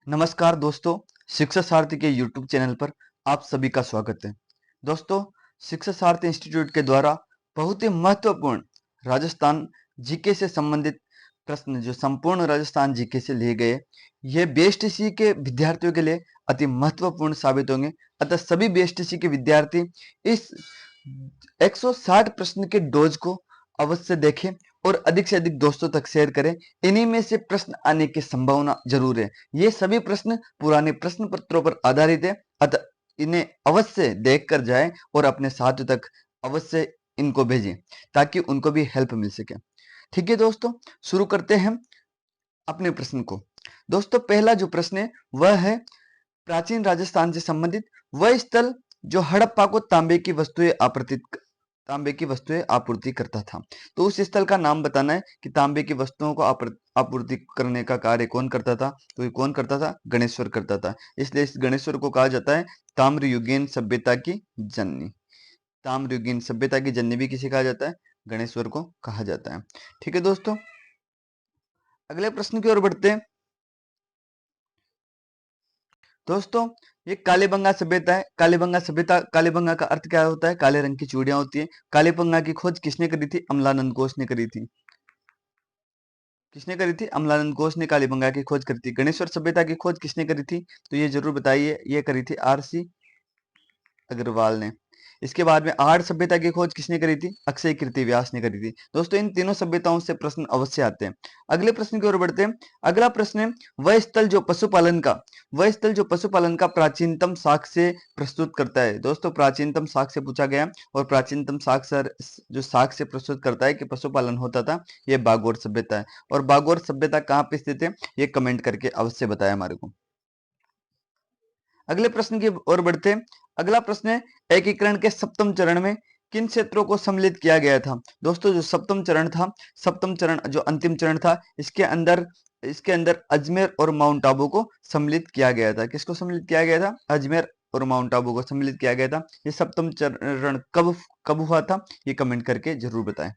नमस्कार दोस्तों, शिक्षा सारथी के यूट्यूब चैनल पर आप सभी का स्वागत है। दोस्तों, शिक्षा सारथी इंस्टीट्यूट के द्वारा बहुत ही महत्वपूर्ण राजस्थान जीके से संबंधित प्रश्न जो संपूर्ण राजस्थान जीके से लिए गए, ये बीएसटीसी के विद्यार्थियों के लिए अति महत्वपूर्ण साबित होंगे। अतः सभी बीएसटीसी के विद्यार्थी इस 160 प्रश्न के डोज को अवश्य देखें और अधिक से अधिक दोस्तों तक शेयर करें। इन्हीं में से प्रश्न आने की संभावना जरूर है। ये सभी प्रश्न पुराने प्रश्न पत्रों पर आधारित है, अतः इन्हें अवश्य देखकर जाएं और अपने साथियों तक अवश्य इनको भेजें ताकि उनको भी हेल्प मिल सके। ठीक है दोस्तों, शुरू करते हैं अपने प्रश्न को। दोस्तों, पहला जो प्रश्न है वह है प्राचीन राजस्थान से संबंधित वह स्थल जो हड़प्पा को तांबे की वस्तुएं आपूर्ति करता था। तो उस स्थल का नाम बताना है कि तांबे की वस्तुओं को आपूर्ति करने का कार्य कौन करता था। तो ये कौन करता था? गणेश्वर करता था। इसलिए इस गणेश्वर को कहा जाता है ताम्रयुगीन सभ्यता की जननी। ताम्रयुगीन सभ्यता की जननी भी किसे कहा जाता है? गणेश्वर को कहा जाता है। ठीक है दोस्तों, अगले प्रश्न की ओर बढ़ते हैं। दोस्तों, ये कालीबंगा सभ्यता है। कालीबंगा सभ्यता, कालीबंगा का अर्थ क्या होता है? काले रंग की चूड़ियां होती है। कालीबंगा की खोज किसने करी थी? अमलानंद घोष ने करी थी। किसने करी थी? अमलानंद घोष ने कालीबंगा की खोज करी थी। गणेश्वर सभ्यता की खोज किसने करी थी? तो ये जरूर बताइए। ये करी थी आरसी अग्रवाल ने। इसके बाद में आर्य सभ्यता की खोज किसने करी थी? अक्षय कीर्ति व्यास ने करी थी। दोस्तों, इन तीनों सभ्यताओं से प्रश्न अवश्य आते हैं। अगले प्रश्न की ओर बढ़ते हैं। अगला प्रश्न है वह स्थल जो पशुपालन का प्राचीनतम साक्ष्य प्रस्तुत करता है। दोस्तों, प्राचीनतम साक्ष्य पूछा गया और प्राचीनतम साक्ष्य जो साक्ष्य प्रस्तुत करता है कि पशुपालन होता था, यह बागोर सभ्यता है। और बागोर सभ्यता कहाँ पे स्थित है? ये कमेंट करके अवश्य बताया हमारे को। अगले प्रश्न की ओर बढ़ते हैं। अगला प्रश्न है एकीकरण के सप्तम चरण में किन क्षेत्रों को सम्मिलित किया गया था? दोस्तों, जो सप्तम चरण था, सप्तम चरण जो अंतिम चरण था, इसके अंदर अजमेर और माउंट आबू को सम्मिलित किया गया था। किसको सम्मिलित किया गया था? अजमेर और माउंट आबू को सम्मिलित किया गया था। ये सप्तम चरण कब कब हुआ था? ये कमेंट करके जरूर बताएं।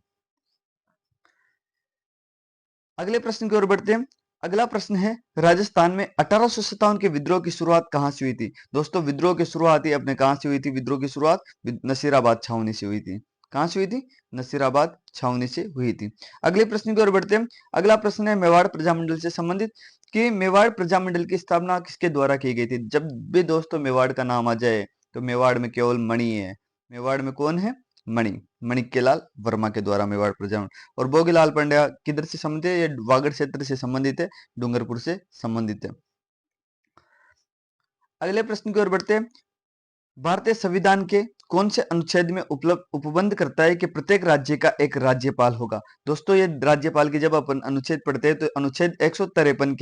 अगले प्रश्न की ओर बढ़ते हैं। अगला प्रश्न है राजस्थान में 1857 के विद्रोह की शुरुआत कहां से हुई थी? दोस्तों, विद्रोह की शुरुआत ही अपने कहां से हुई थी? विद्रोह की शुरुआत नसीराबाद छावनी से हुई थी। कहां से हुई थी? नसीराबाद छावनी से हुई थी। अगले प्रश्न की ओर बढ़ते हैं। अगला प्रश्न है मेवाड़ प्रजामंडल से संबंधित कि मेवाड़ प्रजामंडल की स्थापना किसके द्वारा की गई थी? जब भी दोस्तों मेवाड़ का नाम आ जाए तो मेवाड़ में केवल मणि है। मेवाड़ में कौन है? मणि। मणिक्यलाल वर्मा के द्वारा मेवाड़ प्रजामंडल। और भोगीलाल पांड्या किधर से संबंधित है? ये वागड़ क्षेत्र से संबंधित है, डूंगरपुर से संबंधित है। अगले प्रश्न की ओर बढ़ते हैं। भारतीय संविधान के कौन से अनुच्छेद में उपलब्ध उपबंध करता है कि प्रत्येक राज्य का एक राज्यपाल होगा? दोस्तों, ये राज्यपाल की जब अपन अनुच्छेद पढ़ते हैं तो अनुच्छेद 153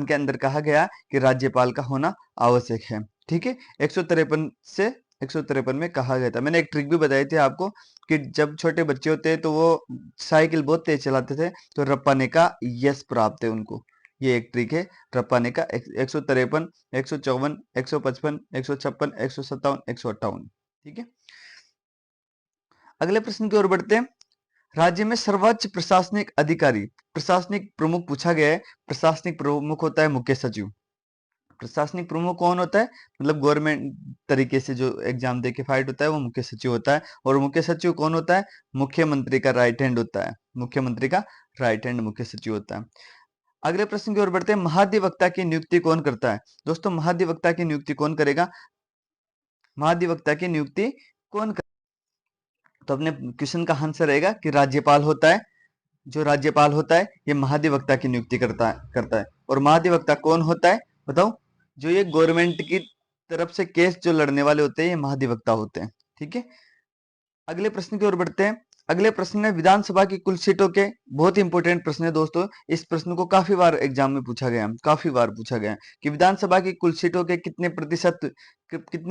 के अंदर कहा गया कि राज्यपाल का होना आवश्यक है। ठीक है, 153 से 153 में कहा गया था। मैंने एक ट्रिक भी बताई थी आपको कि जब छोटे बच्चे होते हैं तो वो साइकिल बहुत तेज चलाते थे तो रप्पाने का यश प्राप्त है उनको। ये एक ट्रिक है रप्पाने का। 153, 154, 155, 156, 157, 158। ठीक है, अगले प्रश्न की ओर बढ़ते हैं। राज्य में सर्वोच्च प्रशासनिक अधिकारी, प्रशासनिक प्रमुख पूछा गया है। प्रशासनिक प्रमुख होता है मुख्य सचिव। प्रशासनिक प्रमुख कौन होता है? मतलब गवर्नमेंट तरीके से जो एग्जाम दे के फाइट होता है वो मुख्य सचिव होता है। और मुख्य सचिव कौन होता है? मुख्यमंत्री का राइट हैंड होता है। मुख्यमंत्री का राइट हैंड मुख्य सचिव होता है। अगले प्रश्न की ओर बढ़ते हैं। महाधिवक्ता की नियुक्ति कौन करता है? दोस्तों, महाधिवक्ता की नियुक्ति कौन करेगा? महाधिवक्ता की नियुक्ति कौन कर... तो अपने क्वेश्चन का आंसर रहेगा कि राज्यपाल होता है। जो राज्यपाल होता है ये महाधिवक्ता की नियुक्ति करता है। और महाधिवक्ता कौन होता है बताओ? जो ये गवर्नमेंट की तरफ से केस जो लड़ने वाले होते हैं ये महाधिवक्ता होते हैं। ठीक है, अगले प्रश्न की ओर बढ़ते हैं। अगले प्रश्न में विधानसभा की कुल सीटों के बहुत इंपॉर्टेंट प्रश्न है दोस्तों। इस प्रश्न को काफी बार एग्जाम में पूछा गया, काफी बार पूछा गया कि विधानसभा की कुल सीटों के कितने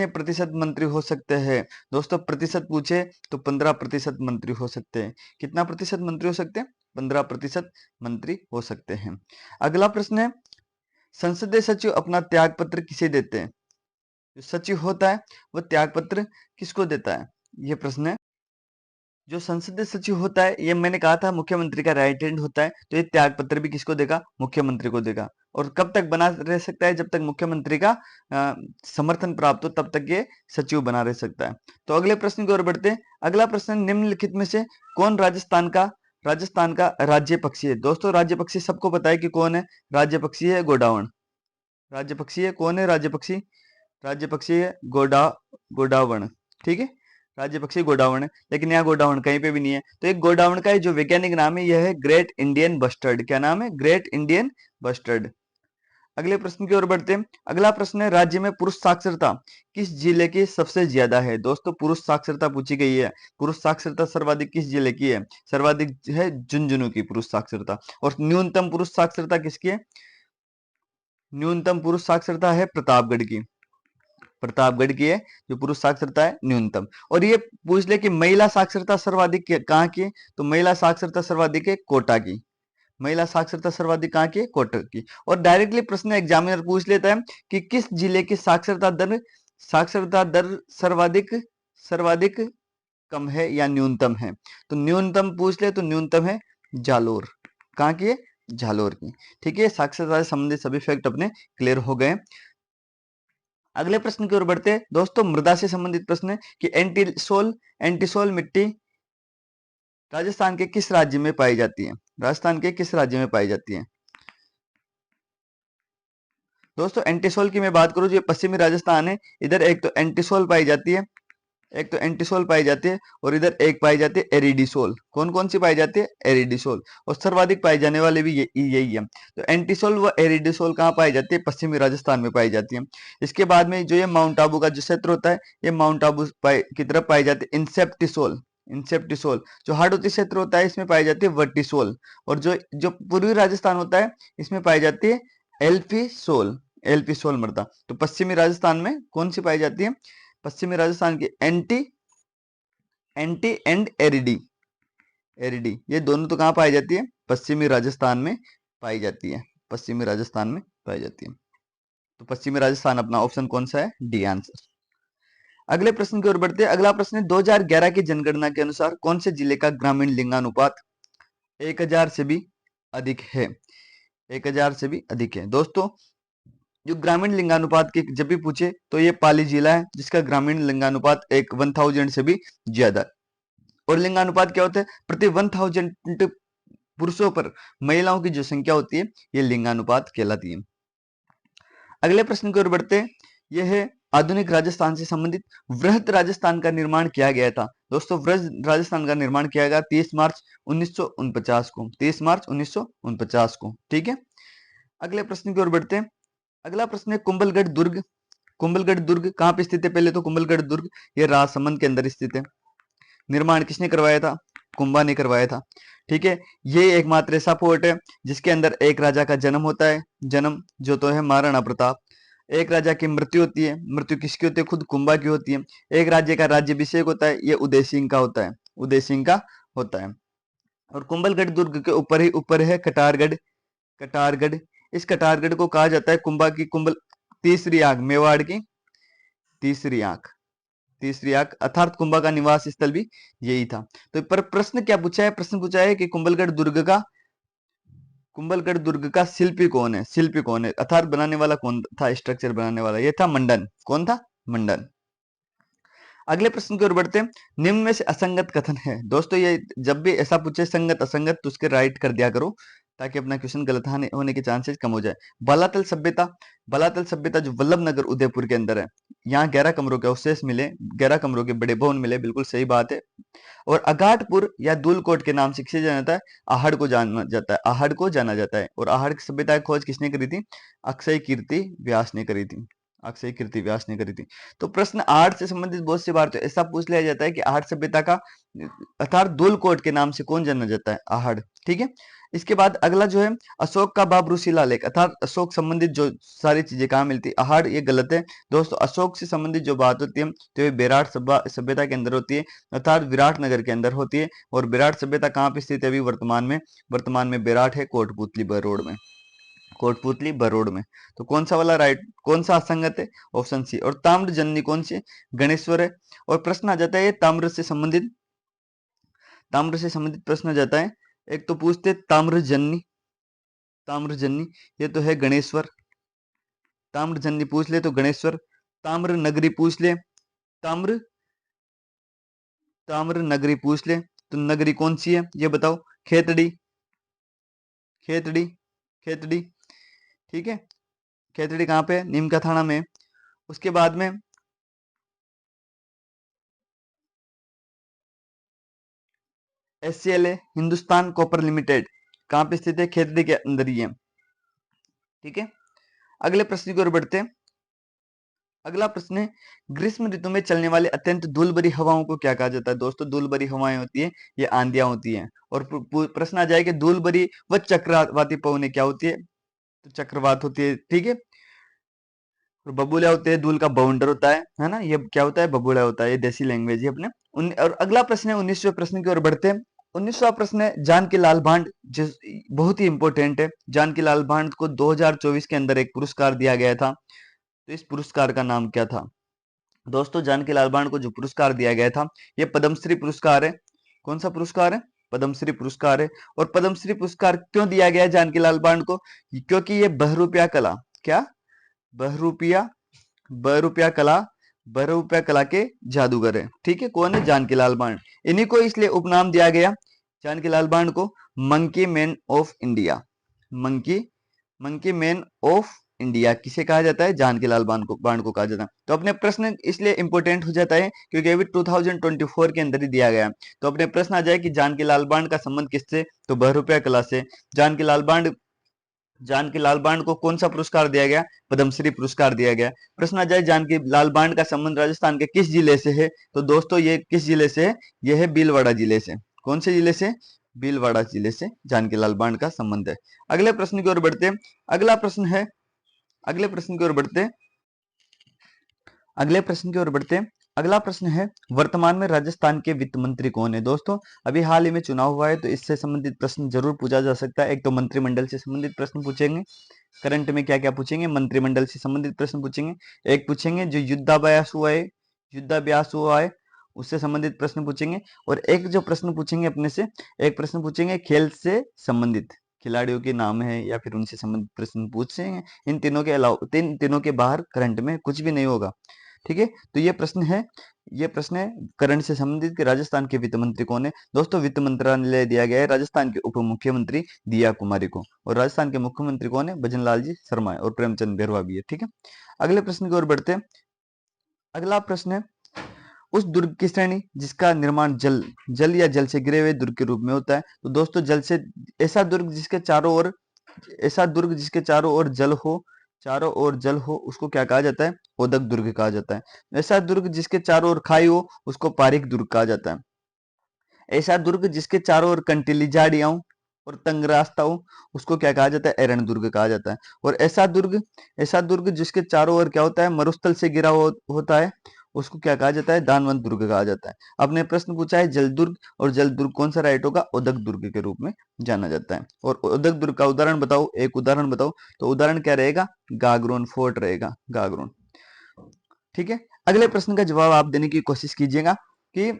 प्रतिशत मंत्री हो सकते हैं? दोस्तों, प्रतिशत पूछे तो 15% मंत्री हो सकते हैं। कितना प्रतिशत मंत्री हो सकते हैं? 15% मंत्री हो सकते हैं। अगला प्रश्न है संसदीय सचिव अपना त्याग पत्र किसे देते हैं? जो सचिव होता है वो त्याग पत्र किसको देता है? ये प्रश्न है। जो संसदीय सचिव होता है, ये मैंने कहा था मुख्यमंत्री का राइट हैंड होता है, तो ये त्याग पत्र भी किसको देगा? मुख्यमंत्री को देगा। और कब तक बना रह सकता है? जब तक मुख्यमंत्री का समर्थन प्राप्त हो तब तक ये सचिव बना रह सकता है। तो अगले प्रश्न की ओर बढ़ते हैं। अगला प्रश्न, निम्नलिखित में से कौन राजस्थान का राज्य पक्षी है? दोस्तों राज्य पक्षी सबको पता है कि कौन है। राज्य पक्षी है गोडावण। राज्य पक्षी है कौन है? राज्य पक्षी, राज्य पक्षी है गोडावण। ठीक है, राज्य पक्षी गोडावण है, लेकिन यहाँ गोडावण कहीं पे भी नहीं है। तो एक गोडावण का जो वैज्ञानिक नाम है यह है ग्रेट इंडियन बस्टर्ड। क्या नाम है? Great Indian bustard. अगले प्रश्न की ओर बढ़ते हैं। अगला प्रश्न है, राज्य में पुरुष साक्षरता किस जिले की सबसे ज्यादा है? दोस्तों पुरुष साक्षरता पूछी गई है। पुरुष साक्षरता सर्वाधिक किस जिले की है? सर्वाधिक है झुंझुनू की पुरुष साक्षरता। और न्यूनतम पुरुष साक्षरता किसकी है? न्यूनतम पुरुष साक्षरता है प्रतापगढ़ की। प्रतापगढ़ की है जो पुरुष साक्षरता है न्यूनतम। और ये पूछ ले कि महिला साक्षरता सर्वाधिक कहाँ की है? तो महिला साक्षरता सर्वाधिक है कोटा की। महिला साक्षरता सर्वाधिक कहाँ की है? कोटा की। और डायरेक्टली प्रश्न एग्जामिनर पूछ लेता है कि किस जिले की साक्षरता दर सर्वाधिक सर्वाधिक कम है या न्यूनतम है? तो न्यूनतम पूछ ले तो न्यूनतम है जालोर। कहाँ की है? जालोर की। ठीक है, साक्षरता से संबंधित सभी फैक्ट अपने क्लियर हो गए। अगले प्रश्न की ओर बढ़ते हैं। दोस्तों मृदा से संबंधित प्रश्न है कि एंटीसोल मिट्टी राजस्थान के किस राज्य में पाई जाती है? राजस्थान के किस राज्य में पाई जाती है? दोस्तों एंटीसोल की मैं बात करूं, जो पश्चिमी राजस्थान है, इधर एक तो एंटीसोल पाई जाती है, एक तो एंटीसोल पाई जाती है, और इधर एक पाई जाती है एरिडिसोल। कौन कौन सी पाई जाती है? एरिडिसोल। और सर्वाधिक पाई जाने वाले भी यही है। तो एंटीसोल व एरिडिसोल कहाँ पाई जाती है? पश्चिमी राजस्थान में पाई जाती है। इसके बाद में जो ये माउंट आबू का जो क्षेत्र होता है, ये माउंट आबू की तरफ पाई जाती है इंसेप्टिसोल। इंसेप्टिसोल जो हाड़ौती क्षेत्र होता है इसमें पाई जाती है वर्टिसोल। और जो जो पूर्वी राजस्थान होता है इसमें पाई जाती है एल्फिसोल। एल्फिसोल मृदा। तो पश्चिमी राजस्थान में कौन सी पाई जाती है? पश्चिमी राजस्थान की एंटी एंड एरिडी। एरिडी ये दोनों तो कहाँ पाई जाती है? पश्चिमी राजस्थान में पाई जाती है। पश्चिमी राजस्थान में पाई जाती है। तो पश्चिमी राजस्थान अपना ऑप्शन कौन सा है? D answer. अगले प्रश्न की ओर बढ़ते हैं। अगला प्रश्न है 2011 की जनगणना के अनुसार कौन से जिले का ग्रामीण लिंगानुपात 1000 से भी अधिक है? 1000 से भी अधिक है। दोस्तों जो ग्रामीण लिंगानुपात की जब भी पूछे तो ये पाली जिला है जिसका ग्रामीण लिंगानुपात 1000 से भी ज्यादा। और लिंगानुपात क्या होता है? प्रति 1000 पुरुषों पर महिलाओं की जो संख्या होती है ये लिंगानुपात कहलाती है। अगले प्रश्न की ओर बढ़ते हैं। यह है आधुनिक राजस्थान से संबंधित। वृहद राजस्थान का निर्माण किया गया था। दोस्तों वृहद राजस्थान का निर्माण किया गया 30 मार्च 1949 को। 30 मार्च 1949 को। ठीक है, अगले प्रश्न की ओर बढ़ते हैं। अगला प्रश्न है कुंभलगढ़ दुर्ग। कुंभलगढ़ दुर्ग कहाँ पे स्थित है? पहले तो कुंभलगढ़ दुर्ग ये राजसमंद के अंदर स्थित है। निर्माण किसने करवाया था? कुंभा ने करवाया था। ठीक है, ये एकमात्र ऐसा फोर्ट है जिसके अंदर एक राजा का जन्म होता है। जन्म जो तो है महाराणा प्रताप। एक राजा की मृत्यु होती है। मृत्यु किसकी होती है? खुद कुंभा की होती है। एक राज्य का राज्याभिषेक होता है, ये उदय सिंह का होता है। उदय सिंह का होता है। और कुंभलगढ़ दुर्ग के ऊपर है कटारगढ़। कटारगढ़ इस कटारगढ़ को कहा जाता है कुंभा की तीसरी आंख, मेवाड़ की तीसरी आंख। तीसरी आंख अर्थात कुंभा का निवास स्थल भी यही था। तो पर प्रश्न क्या पूछा है? प्रश्न पूछा है कि कुंभलगढ़ दुर्ग का शिल्पी कौन है? शिल्पी कौन है अर्थात बनाने वाला कौन था? स्ट्रक्चर बनाने वाला ये था मंडन। कौन था? मंडन। अगले प्रश्न की ओर बढ़ते हैं। निम्न में से असंगत कथन है। दोस्तों ये जब भी ऐसा पूछे संगत असंगत तो उसके राइट कर दिया करो ताकि अपना क्वेश्चन गलत होने के चांसेस कम हो जाए। बालातल सभ्यता जो वल्लभ नगर उदयपुर के अंदर है, यहाँ 11 कमरों के अवशेष मिले, 11 कमरों के बड़े भवन मिले। बिल्कुल सही बात है। और अगाटपुर या दूलकोट के नाम से किसे जाना जाता है? आहड़ को जाना जाता है। आहड़ को जाना जाता है। और आहड़ की सभ्यता की खोज किसने करी थी? अक्षय कीर्ति व्यास ने करी थी। अक्षय कीर्ति व्यास ने करी थी। तो प्रश्न आहड़ से संबंधित बहुत सी बार तो ऐसा पूछ लिया जाता है कि आहड़ सभ्यता का अर्थात दूलकोट के नाम से कौन जाना जाता है? आहड़। ठीक है, इसके बाद अगला जो है अशोक का बाबरू शिलालेख अर्थात अशोक संबंधित जो सारी चीजें कहाँ मिलती है? आहड़। ये गलत है दोस्तों। अशोक से संबंधित जो बात होती है तो ये विराट सभ्यता के अंदर होती है अर्थात विराट नगर के अंदर होती है। और विराट सभ्यता कहाँ पे स्थित है अभी वर्तमान में विराट है कोटपुतली बरोड में। कोटपुतली बरोड में। तो कौन सा वाला राइट, कौन सा असंगत है? Option C. और ताम्र जननी कौन सी? गणेश्वर है। और प्रश्न आ जाता है ताम्र से संबंधित ताम्र से संबंधित प्रश्न आ जाता है। एक तो पूछते ताम्रजन्य, ताम्रजन्य ये तो है गणेश्वर, ताम्रजन्य पूछ ले तो गणेश्वर। ताम्र नगरी पूछ ले, ताम्र ताम्र नगरी पूछ ले तो नगरी कौन सी है ये बताओ। खेतड़ी, खेतड़ी, खेतड़ी, ठीक है। खेतड़ी कहाँ पे है? नीम का थाना में। उसके बाद में एचसीएल है, हिंदुस्तान कॉपर लिमिटेड, कहाँ पे स्थित है? खेतड़ी के अंदर ही है, ठीक है। अगले प्रश्न की ओर बढ़ते हैं। अगला प्रश्न है, ग्रीष्म ऋतु में चलने वाले अत्यंत धूलभरी हवाओं को क्या कहा जाता है? दोस्तों धूलभरी हवाएं होती है ये आंधियां होती हैं। और प्रश्न आ जाए कि धूलभरी व चक्रवाती पवनें क्या होती है? तो चक्रवात होती है, ठीक है। और बबूला होते हैं, धूल का बाउंडर होता है ना, ये क्या होता है? बबूला होता है, ये देसी लैंग्वेज है अपने। और अगला प्रश्न है 19वें प्रश्न की ओर बढ़ते हैं। 19वां प्रश्न है जानकी लाल भांड, जिस बहुत ही इंपॉर्टेंट है। जानकी लाल भांड को 2024 के अंदर एक पुरस्कार दिया गया था, तो इस पुरस्कार का नाम क्या था? दोस्तों जानकी लाल भांड को जो पुरस्कार दिया गया था ये पद्मश्री पुरस्कार है। कौन सा पुरस्कार है? पद्मश्री पुरस्कार है। और पद्मश्री पुरस्कार क्यों दिया गया है जानकी लाल भांड को? क्योंकि ये बहरूपिया कला, क्या? बहरूपिया, बहरूपिया कला, बहरूपिया कला के जादूगर है, ठीक है। कौन है? जानकी लाल भांड। इन्हीं को इसलिए उपनाम दिया गया जानकी लाल भांड को monkey man of India. Monkey, monkey man of India किसे कहा जाता है? जानकी लाल भांड को कहा जाता है। तो अपने प्रश्न इसलिए इंपॉर्टेंट हो जाता है क्योंकि अभी 2024 के अंदर ही दिया गया है। तो अपने प्रश्न आ जाए कि जानकी लाल भांड का संबंध किससे? तो बहरूपिया कला से। जानकी लाल भांड, जानकी लाल भांड को कौन सा पुरस्कार दिया गया? पद्मश्री पुरस्कार दिया गया। प्रश्न आ जाए जानकी लाल भांड का संबंध राजस्थान के किस जिले से है? तो दोस्तों ये किस जिले से है? यह है भीलवाड़ा जिले से। कौन से जिले से? भीलवाड़ा जिले से जानकी लाल भांड का संबंध है। अगले प्रश्न की ओर बढ़ते हैं। अगला प्रश्न है, अगले प्रश्न की ओर बढ़ते हैं, अगले प्रश्न की ओर बढ़ते हैं। अगला प्रश्न है वर्तमान में राजस्थान के वित्त मंत्री कौन है? दोस्तों अभी हाल ही में चुनाव हुआ है तो इससे संबंधित प्रश्न जरूर पूछा जा सकता है। एक तो मंत्रिमंडल से संबंधित प्रश्न पूछेंगे, करंट में क्या क्या पूछेंगे? मंत्रिमंडल से संबंधित प्रश्न पूछेंगे। एक पूछेंगे जो युद्धाभ्यास हुआ है, युद्धाभ्यास हुआ है उससे संबंधित प्रश्न पूछेंगे। और एक जो प्रश्न पूछेंगे अपने से, एक प्रश्न पूछेंगे खेल से संबंधित, खिलाड़ियों के नाम है या फिर उनसे संबंधित प्रश्न पूछेंगे। इन तीनों के अलावा, तीन तीनों के बाहर करंट में कुछ भी नहीं होगा, ठीक है। तो ये प्रश्न है, ये प्रश्न है करंट से संबंधित कि राजस्थान के वित्त मंत्री कौन है? दोस्तों वित्त मंत्रालय दिया गया है राजस्थान के उप मुख्यमंत्री दिया कुमारी को। और राजस्थान के मुख्यमंत्री कौन है? भजन लाल जी शर्मा है और प्रेमचंद बैरवा भी है, ठीक है। अगले प्रश्न की ओर बढ़ते हैं। अगला प्रश्न है उस दुर्ग की श्रेणी जिसका निर्माण जल, जल या जल से गिरे हुए दुर्ग के रूप में होता है। तो दोस्तों जल से, ऐसा दुर्ग जिसके चारों ओर, ऐसा दुर्ग जिसके चारों ओर जल हो, चारों ओर जल हो उसको क्या कहा जाता है? ओदक दुर्ग कहा जाता है। ऐसा दुर्ग जिसके चारों ओर खाई हो उसको पारीक दुर्ग कहा जाता है। ऐसा दुर्ग जिसके चारों ओर कंटीली झाड़ियां हो और तंग रास्ता हो उसको क्या कहा जाता है? एरण दुर्ग कहा जाता है। और ऐसा दुर्ग, ऐसा दुर्ग जिसके चारों ओर क्या होता है? मरुस्थल से घिरा होता है उसको क्या कहा जाता है? दानवंत दुर्ग कहा जाता है। आपने प्रश्न पूछा है जल दुर्ग, और जल दुर्ग कौन सा राइट होगा? उदक दुर्ग के रूप में जाना जाता है। और उदक दुर्ग का उदाहरण बताओ, एक उदाहरण बताओ। तो उदाहरण क्या रहेगा? गागरोन फोर्ट रहेगा, गागरोन, ठीक है। अगले प्रश्न का जवाब आप देने की कोशिश कीजिएगा कि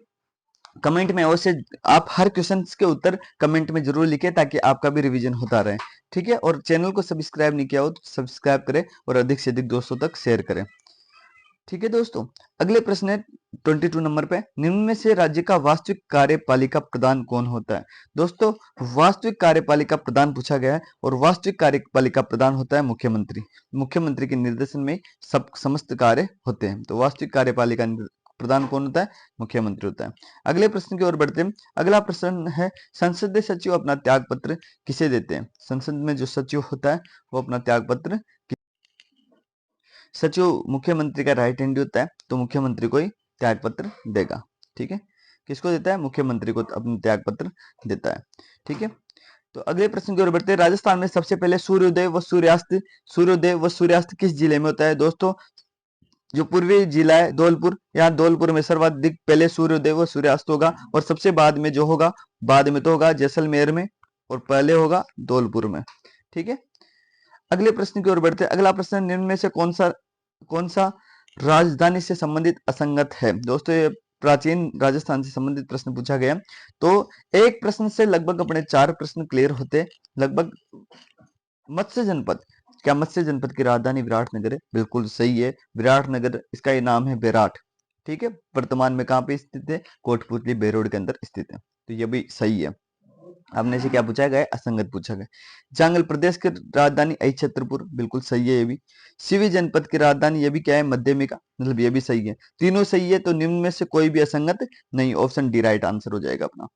कमेंट में अवश्य, आप हर क्वेश्चन के उत्तर कमेंट में जरूर लिखें ताकि आपका भी रिवीजन होता रहे, ठीक है। और चैनल को सब्सक्राइब नहीं किया हो तो सब्सक्राइब करें और अधिक से अधिक दोस्तों तक शेयर करें, ठीक है दोस्तों। अगले प्रश्न है 22 नंबर पे, निम्न में से राज्य का वास्तविक कार्यपालिका प्रधान कौन होता है? दोस्तों वास्तविक कार्यपालिका प्रधान पूछा गया है और वास्तविक कार्यपालिका प्रधान होता है मुख्यमंत्री। मुख्यमंत्री के निर्देशन में सब समस्त कार्य होते हैं। तो वास्तविक कार्यपालिका प्रधान कौन होता है? मुख्यमंत्री होता है। अगले प्रश्न की ओर बढ़ते हैं। अगला प्रश्न है संसदीय सचिव अपना त्याग पत्र किसे देते हैं? संसद में जो सचिव होता है वो अपना त्याग पत्र, सचिव मुख्यमंत्री का राइट हैंड होता है तो मुख्यमंत्री को ही त्याग पत्र देगा, ठीक है। किसको देता है? मुख्यमंत्री को अपना त्याग पत्र देता है, ठीक है। तो अगले प्रश्न की ओर बढ़ते हैं। राजस्थान में सबसे पहले सूर्योदय व सूर्यास्त, सूर्योदय व सूर्यास्त किस जिले में होता है? दोस्तों जो पूर्वी जिला है धौलपुर, यहाँ धौलपुर में सर्वाधिक पहले सूर्योदय व सूर्यास्त होगा। और सबसे बाद में जो होगा, बाद में तो होगा जैसलमेर में और पहले होगा धौलपुर में, ठीक है। अगले प्रश्न की ओर बढ़ते हैं। अगला प्रश्न, निम्न में से कौन सा राजधानी से संबंधित असंगत है? दोस्तों ये प्राचीन राजस्थान से संबंधित प्रश्न पूछा गया। तो एक प्रश्न से लगभग अपने 4 प्रश्न क्लियर होते लगभग। मत्स्य जनपद, क्या मत्स्य जनपद की राजधानी विराटनगर है? बिल्कुल सही है, विराटनगर, इसका ये नाम है विराट। ठीक है, वर्तमान में कहाँ पे स्थित है? कोटपुतली बेरोड के अंदर स्थित है। तो ये भी सही है। आपने से क्या पूछा गया? असंगत पूछा गया। जांगल प्रदेश की राजधानी आई छत्रपुर, बिल्कुल सही है ये भी। सिवी जनपद की राजधानी, ये भी क्या है? मध्यमिका, मतलब ये भी सही है। तीनों सही है, तो निम्न में से कोई भी असंगत नहीं। ऑप्शन डी राइट आंसर हो जाएगा अपना।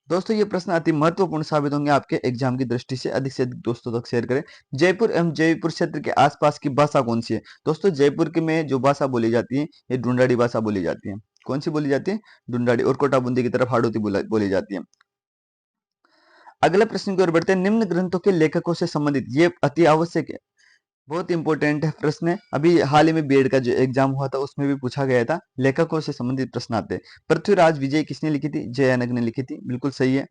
दोस्तों ये प्रश्न अति महत्वपूर्ण साबित होंगे आपके एग्जाम की दृष्टि से। अधिक से अधिक दोस्तों तक शेयर करें। जयपुर एवं जयपुर क्षेत्र के आसपास की भाषा कौन सी है? दोस्तों जयपुर के में जो भाषा बोली जाती है, ये ढूंढाड़ी भाषा बोली जाती है। कौन सी बोली जाती है? ढूंढाड़ी। और कोटा बूंदी की तरफ हाड़ौती बोली जाती है। अगले प्रश्न की ओर बढ़ते हैं। निम्न ग्रंथों के लेखकों से संबंधित, ये अति आवश्यक है, बहुत इंपॉर्टेंट है प्रश्न है। अभी हाल ही में बीएड का जो एग्जाम हुआ था उसमें भी पूछा गया था। लेखकों से संबंधित प्रश्न आते हैं। पृथ्वीराज विजय किसने लिखी थी? जयानक ने लिखी थी, बिल्कुल सही है,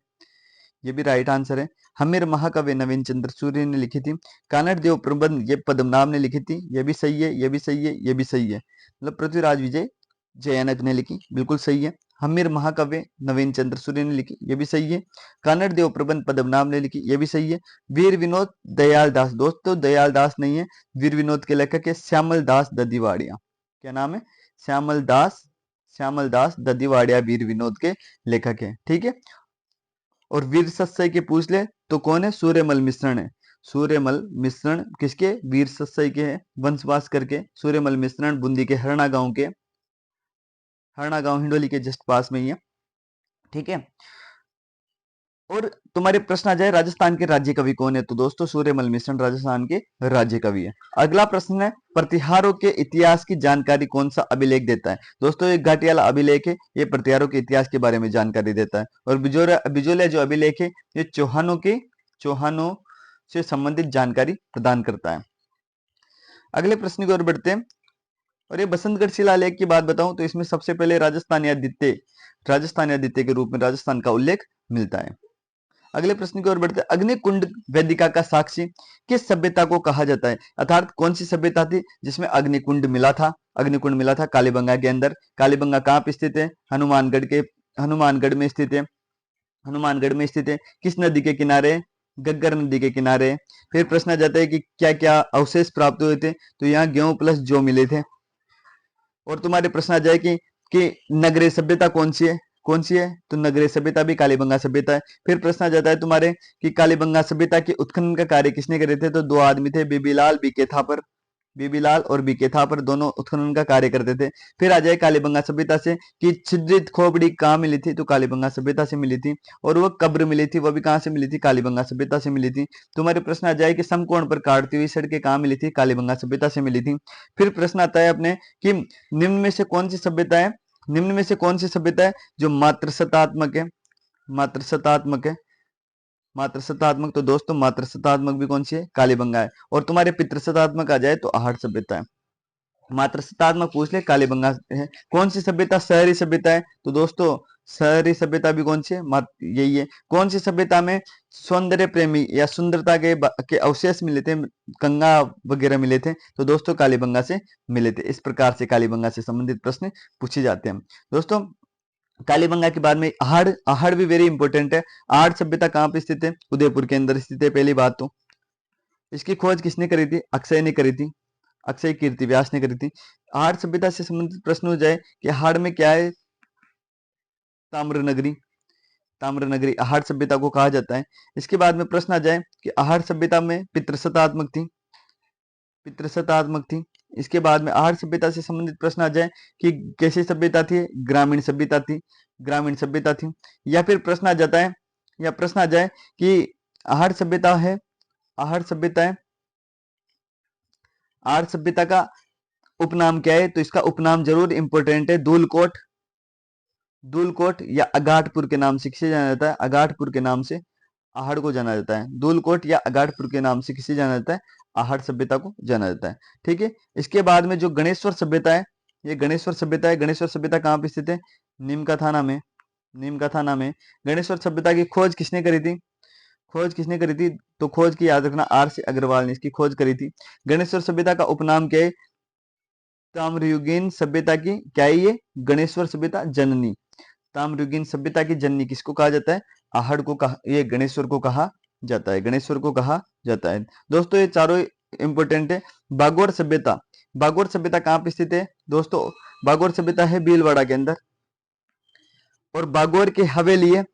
ये भी राइट आंसर है। हमीर महाकाव्य नवीन चंद्र सूर्य ने लिखी थी। कानड़ देव प्रबंध ये पद्मनाभ ने लिखी थी, ये भी सही है, ये भी सही है, ये भी सही है। मतलब पृथ्वीराज विजय जयानक ने लिखी, बिल्कुल सही है। हमीर महाकाव्य नवीन चंद्र सूर्य ने लिखी, ये भी सही है। कानड़ देव प्रबंध पद्मनाभ ने लिखी, ये भी सही है। वीर विनोद दयाल दास, दोस्तों दयाल दास नहीं है, वीर विनोद के लेखक है श्यामल दास ददीवाड़िया। क्या नाम है? श्यामल दास, श्यामल दास ददीवाड़िया वीर विनोद के लेखक है। ठीक है, और वीर सत्सई के पूछ ले तो कौन है? सूर्यमल मिश्रण है। सूर्यमल मिश्रण किसके? वीर सत्सई के है, वंशवास करके। सूर्यमल मिश्रण बूंदी के हरना गांव के, हरना गांव हिंडोली के जस्ट पास में ही है। ठीक है, और तुम्हारे प्रश्न आ जाए राजस्थान के राज्य कवि कौन है? तो दोस्तों सूर्यमल मिश्रण राजस्थान के राज्य कवि है। अगला प्रश्न है, प्रतिहारों के इतिहास की जानकारी कौन सा अभिलेख देता है? दोस्तों एक घाटियाला अभिलेख है, ये प्रतिहारों के इतिहास के बारे में जानकारी देता है। और बिजोलिया जो अभिलेख है, ये चौहानों से संबंधित जानकारी प्रदान करता है। अगले प्रश्न की ओर बढ़ते हैं। और ये बसंतगढ़ शिलालेख की बात बताऊं तो इसमें सबसे पहले राजस्थानी आदित्य के रूप में राजस्थान का उल्लेख मिलता है। अगले प्रश्न की ओर बढ़ते हैं। अग्निकुंड वेदिका का साक्षी किस सभ्यता को कहा जाता है? अर्थात कौन सी सभ्यता थी जिसमें अग्निकुंड मिला था? अग्निकुंड मिला था कालीबंगा के अंदर। कालीबंगा कहाँ पे स्थित है? हनुमानगढ़ में स्थित है। हनुमानगढ़ में स्थित है। किस नदी के किनारे? गग्गर नदी के किनारे। फिर प्रश्न आ जाता है कि क्या क्या अवशेष प्राप्त हुए थे? तो यहाँ गेहूं प्लस जौ मिले थे। और तुम्हारे प्रश्न आ जाए कि नगरीय सभ्यता कौन सी है? कौन सी है? तो नगरीय सभ्यता भी कालीबंगा सभ्यता है। फिर प्रश्न आ जाता है तुम्हारे कि कालीबंगा सभ्यता के उत्खनन का कार्य किसने करे थे? तो दो आदमी थे, बीबीलाल बीके थापर। बीबीलाल और बीके थापर दोनों उत्खनन का कार्य करते थे। फिर आ जाए कालीबंगा सभ्यता से कि छिद्रित खोपड़ी कहाँ मिली थी? तो कालीबंगा सभ्यता से मिली थी। और वो कब्र मिली थी, वो भी कहाँ से मिली थी? कालीबंगा सभ्यता से मिली थी। तुम्हारे प्रश्न आ जाए कि समकोण पर काटती हुई सड़कें कहाँ मिली थी? कालीबंगा सभ्यता से मिली थी। फिर प्रश्न आता है अपने कि निम्न में से कौन सी सभ्यता है? निम्न में से कौन सी सभ्यता है जो मात्र सतात्मक है? मात्र सतात्मक है। मात्र सतात्मक, तो दोस्तों मात्र सतात्मक भी कौन सी है? कालीबंगा है। और तुम्हारे पितृ सतात्मक आ जाए तो आहट सभ्यता है। मात्र सतात्मक पूछ ले, कालीबंगा है। कौन सी सभ्यता शहरी सभ्यता है? तो दोस्तों शहरी सभ्यता भी कौन सी है? यही है। कौन सी सभ्यता में सौंदर्य प्रेमी या सुंदरता के अवशेष मिले थे? कंगा वगैरह मिले थे? तो दोस्तों कालीबंगा से मिले थे। इस प्रकार से कालीबंगा से संबंधित प्रश्न पूछे जाते हैं। दोस्तों कालीबंगा के बाद में आहड़ भी वेरी इंपॉर्टेंट है। आहड़ सभ्यता कहाँ पे स्थित है? उदयपुर के अंदर स्थित है। पहली बात तो इसकी खोज किसने करी थी? अक्षय ने करी थी। अक्षय कीर्ति व्यास ने करी थी। आहड़ सभ्यता से संबंधित प्रश्न हो जाए कि आहड़ में क्या है? ताम्र नगरी। ताम्र नगरी आहड़ सभ्यता को कहा जाता है। इसके बाद में प्रश्न आ जाए कि आहड़ सभ्यता में पितृसत्तात्मक थी। पितृसत्तात्मक थी। इसके बाद में आहड़ सभ्यता से संबंधित प्रश्न आ जाए कि कैसी सभ्यता थी? ग्रामीण सभ्यता थी। ग्रामीण सभ्यता थी। या फिर प्रश्न आ जाता है, या प्रश्न आ जाए कि आहड़ सभ्यता है, आहड़ सभ्यता है, आहड़ सभ्यता का उपनाम क्या है? तो इसका उपनाम जरूर इंपॉर्टेंट है। धूलकोट, धूलकोट या अगाटपुर के नाम से किसे जाना जाता है? अगाटपुर के नाम से आहड़ को जाना जाता है। धूलकोट या अगाटपुर के नाम से किसे जाना जाता है? आहड़ सभ्यता को जाना जाता है। ठीक है, इसके बाद में जो गणेश्वर सभ्यता है, ये गणेश्वर सभ्यता है। गणेश्वर सभ्यता कहाँ पे स्थित है? नीम का थाना में। नीम का थाना में गणेश्वर सभ्यता की खोज किसने करी थी? खोज किसने करी थी? तो खोज की याद रखना, आर सी अग्रवाल ने इसकी खोज करी थी। गणेश्वर सभ्यता का उपनाम क्या है? ताम्रयुगीन सभ्यता की क्या है ये? गणेश्वर सभ्यता जननी। ताम्रयुगीन सभ्यता की जननी किसको कहा जाता है? आहड़ को कहा, ये गणेश्वर को कहा जाता है, गणेश्वर को कहा जाता है। दोस्तों ये चारों इंपोर्टेंट है। बागोर सभ्यता, बागोर सभ्यता कहाँ पे स्थित है दोस्तों? बागोर सभ्यता है भीलवाड़ा के अंदर। और बागोर की हवेली है,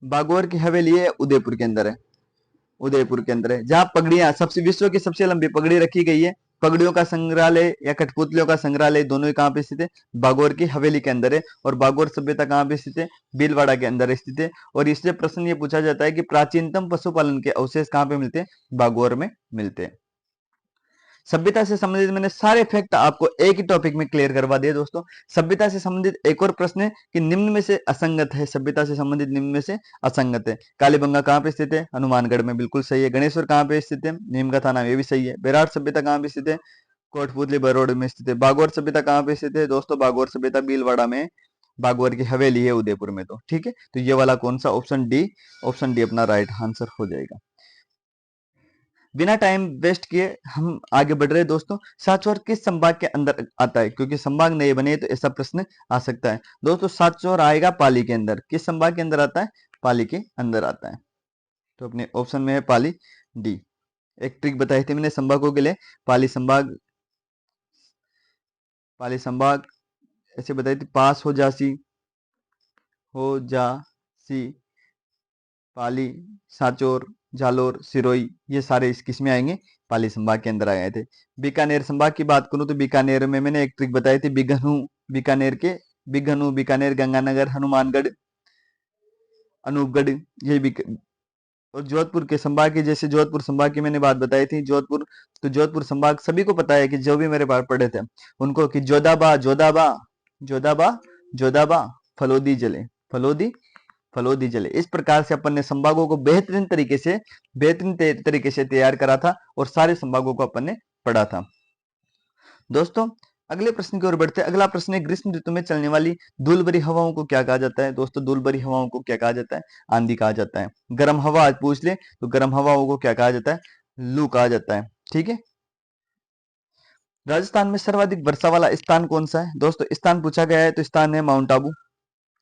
बागोर की हवेली है उदयपुर के अंदर है, उदयपुर के अंदर है, जहां पगड़ियां सबसे, विश्व की सबसे लंबी पगड़ी रखी गई है। पगड़ियों का संग्रहालय या कठपुतलियों का संग्रहालय दोनों ही कहाँ पे स्थित है? बागोर की हवेली के अंदर है। और बागोर सभ्यता कहाँ पे स्थित है? भीलवाड़ा के अंदर स्थित है। और इससे प्रश्न ये पूछा जाता है कि प्राचीनतम पशुपालन के अवशेष कहाँ पे मिलते हैं? बागोर में मिलते हैं। सभ्यता से संबंधित मैंने सारे फैक्ट आपको एक ही टॉपिक में क्लियर करवा दिए दोस्तों। सभ्यता से संबंधित एक और प्रश्न है कि निम्न में से असंगत है, सभ्यता से संबंधित निम्न में से असंगत है। कालीबंगा कहाँ पे स्थित है? हनुमानगढ़ में, बिल्कुल सही है। गणेश्वर कहाँ पे स्थित है? नीम का थाना, ये भी सही है। बेराट सभ्यता कहाँ पे स्थित है? कोटपुतली बरोड़ में स्थित है। बागोर सभ्यता कहाँ पे स्थित है दोस्तों? बागोर सभ्यता भीलवाड़ा में, बागोर की हवेली है उदयपुर में। तो ठीक है, तो ये वाला कौन सा? ऑप्शन डी, ऑप्शन डी अपना राइट आंसर हो जाएगा। बिना टाइम वेस्ट किए हम आगे बढ़ रहे हैं दोस्तों। सातचौर किस संभाग के अंदर आता है? क्योंकि संभाग नए बने तो ऐसा प्रश्न आ सकता है दोस्तों। सातचौर आएगा पाली के अंदर। किस संभाग के अंदर आता है? पाली के अंदर आता है। तो अपने ऑप्शन में है पाली, डी। एक ट्रिक बताई थी मैंने संभागों के लिए, पाली संभाग, पाली संभाग ऐसे बताई थी, पास हो जासी, हो जासी, पाली, सांचौर, जालोर, सिरोही, ये सारे इस किस में आएंगे? पाली संभाग के अंदर आए थे। बीकानेर संभाग की बात करूं तो बीकानेर में मैंने एक ट्रिक बताई थी, बिगनू, बीकानेर के बिगनू, बीकानेर, गंगानगर, हनुमानगढ़, अनूपगढ़, ये भी। और जोधपुर के संभाग की, जैसे जोधपुर संभाग की मैंने बात बताई थी, जोधपुर, तो जोधपुर संभाग सभी को पता है कि जो भी मेरे बार पढ़े थे उनको, कि जोधाबा, जोधाबा, जोधाबा, जोधाबा, फलोदी जले, फलोदी, फलोदी जले। इस प्रकार से अपन ने संभागों को बेहतरीन तरीके से, बेहतरीन तरीके से तैयार करा था और सारे संभागों को अपन ने पढ़ा था दोस्तों। अगले प्रश्न की ओर बढ़ते हैं। अगला प्रश्न है, ग्रीष्म ऋतु में चलने वाली धूल भरी हवाओं को क्या कहा जाता है दोस्तों? धूल भरी हवाओं को क्या कहा जाता है? आंधी कहा जाता है। गर्म हवा आज पूछ ले तो गर्म हवाओं को क्या कहा जाता है? लू कहा जाता है। ठीक है। राजस्थान में सर्वाधिक वर्षा वाला स्थान कौन सा है दोस्तों? स्थान पूछा गया है तो स्थान है माउंट आबू।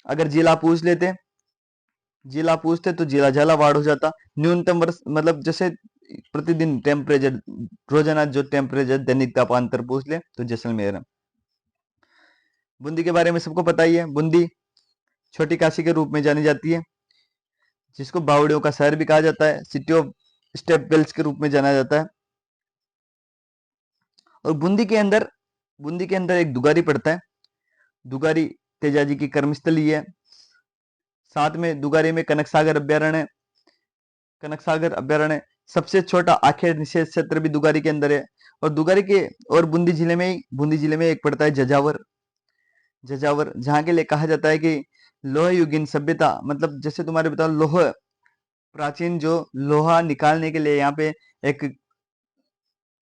अगर जिला पूछ लेते, जिला पूछते तो जिला झालावाड़ हो जाता। न्यूनतम वर्ष मतलब जैसे प्रतिदिन टेम्परेचर, रोजाना जो टेम्परेचर दैनिक तापांतर पूछ ले तो जैसलमेर है। बूंदी के बारे में सबको पता ही है। बूंदी छोटी काशी के रूप में जानी जाती है, जिसको बावड़ियों का शहर भी कहा जाता है, सिटी ऑफ स्टेप वेल्स के रूप में जाना जाता है। और बूंदी के अंदर, बूंदी के अंदर एक दुगारी पड़ता है। दुगारी तेजाजी की कर्मस्थली है। साथ में दुगारी में कनक सागर अभ्यारण्य है। कनक सागर अभ्यारण्य सबसे छोटा आखेर निषेध क्षेत्र भी दुगारी के अंदर है। और दुगारी के, और बूंदी जिले में, बूंदी जिले में एक पड़ता है जजावर, जजावर, जहां के लिए कहा जाता है कि लोह युगीन सभ्यता, मतलब जैसे तुम्हारे बताओ लोह, प्राचीन जो लोहा निकालने के लिए यहाँ पे एक